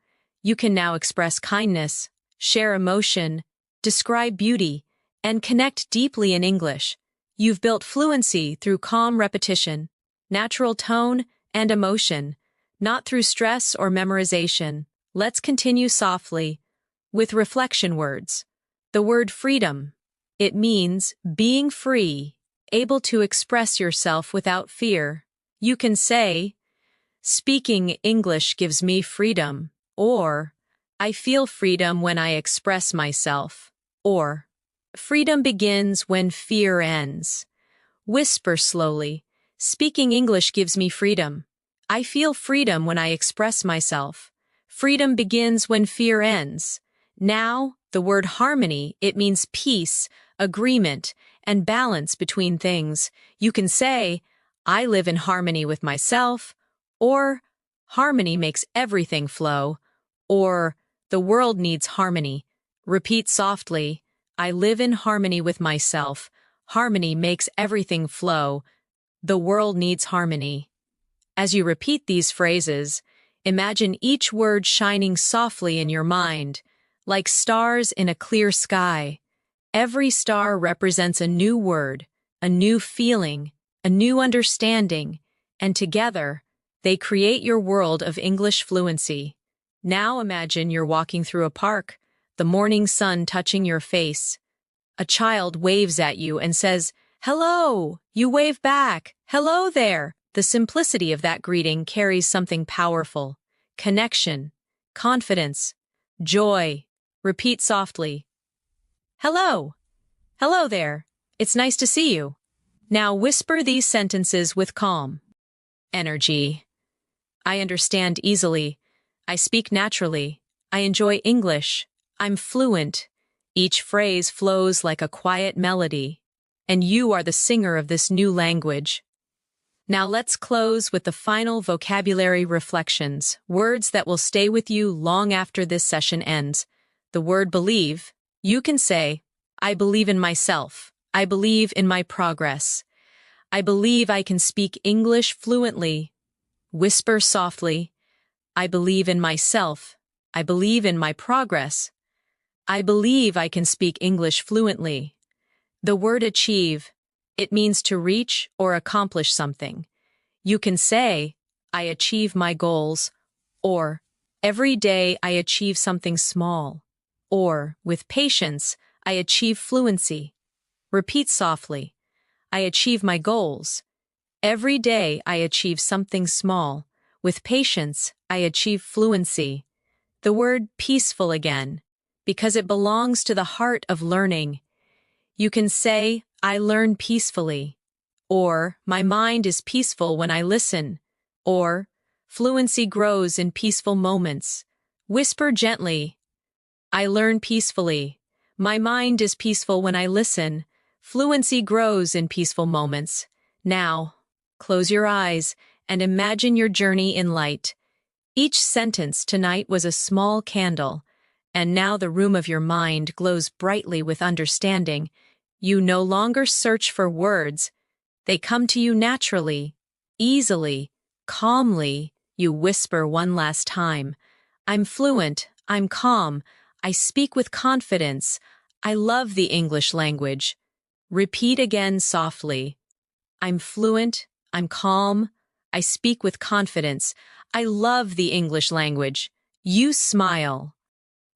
Speaker 1: You can now express kindness, share emotion, describe beauty, and connect deeply in English. You've built fluency through calm repetition, natural tone, and emotion, not through stress or memorization. Let's continue softly with reflection words. The word freedom. It means being free, able to express yourself without fear. You can say, speaking English gives me freedom, or I feel freedom when I express myself, or freedom begins when fear ends. Whisper slowly, speaking English gives me freedom. I feel freedom when I express myself. Freedom begins when fear ends. Now, the word harmony, it means peace, agreement, and balance between things. You can say, I live in harmony with myself, or harmony makes everything flow, or the world needs harmony. Repeat softly, I live in harmony with myself. Harmony makes everything flow. The world needs harmony. As you repeat these phrases, imagine each word shining softly in your mind, like stars in a clear sky. Every star represents a new word, a new feeling, a new understanding, and together, they create your world of English fluency. Now imagine you're walking through a park, the morning sun touching your face. A child waves at you and says, hello! You wave back, hello there! The simplicity of that greeting carries something powerful. Connection, confidence, joy. Repeat softly. Hello. Hello there. It's nice to see you. Now whisper these sentences with calm energy. I understand easily. I speak naturally. I enjoy English. I'm fluent. Each phrase flows like a quiet melody. And you are the singer of this new language. Now let's close with the final vocabulary reflections, words that will stay with you long after this session ends. The word believe. You can say, I believe in myself. I believe in my progress. I believe I can speak English fluently. Whisper softly, I believe in myself. I believe in my progress. I believe I can speak English fluently. The word achieve. It means to reach or accomplish something. You can say, I achieve my goals, or every day I achieve something small, or with patience, I achieve fluency. Repeat softly, I achieve my goals. Every day I achieve something small. With patience, I achieve fluency. The word peaceful again. because it belongs to the heart of learning. You can say, I learn peacefully, or my mind is peaceful when I listen, or fluency grows in peaceful moments. Whisper gently, I learn peacefully. My mind is peaceful when I listen. Fluency grows in peaceful moments. Now, close your eyes and imagine your journey in light. Each sentence tonight was a small candle, and now the room of your mind glows brightly with understanding. You no longer search for words. They come to you naturally, easily, calmly. You whisper one last time. I'm fluent, I'm calm, I speak with confidence, I love the English language. Repeat again softly. I'm fluent, I'm calm, I speak with confidence, I love the English language. You smile.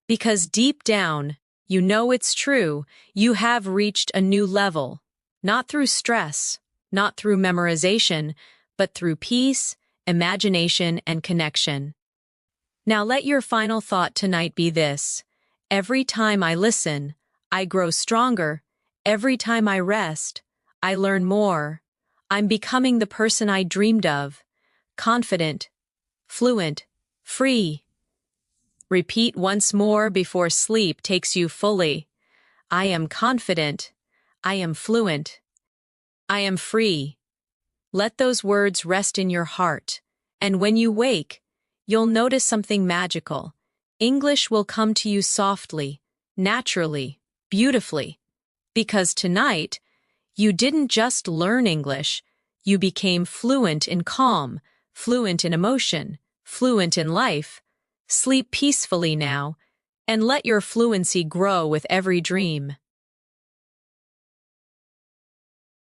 Speaker 1: Because deep down, you know it's true, you have reached a new level. Not through stress, not through memorization, but through peace, imagination, and connection. Now let your final thought tonight be this. Every time I listen, I grow stronger. Every time I rest, I learn more. I'm becoming the person I dreamed of. Confident, fluent, free. Repeat once more before sleep takes you fully. I am confident. I am fluent. I am free. Let those words rest in your heart, and when you wake, you'll notice something magical. English will come to you softly, naturally, beautifully. Because tonight, you didn't just learn English, you became fluent in calm, fluent in emotion, fluent in life. Sleep peacefully now, and let your fluency grow with every dream.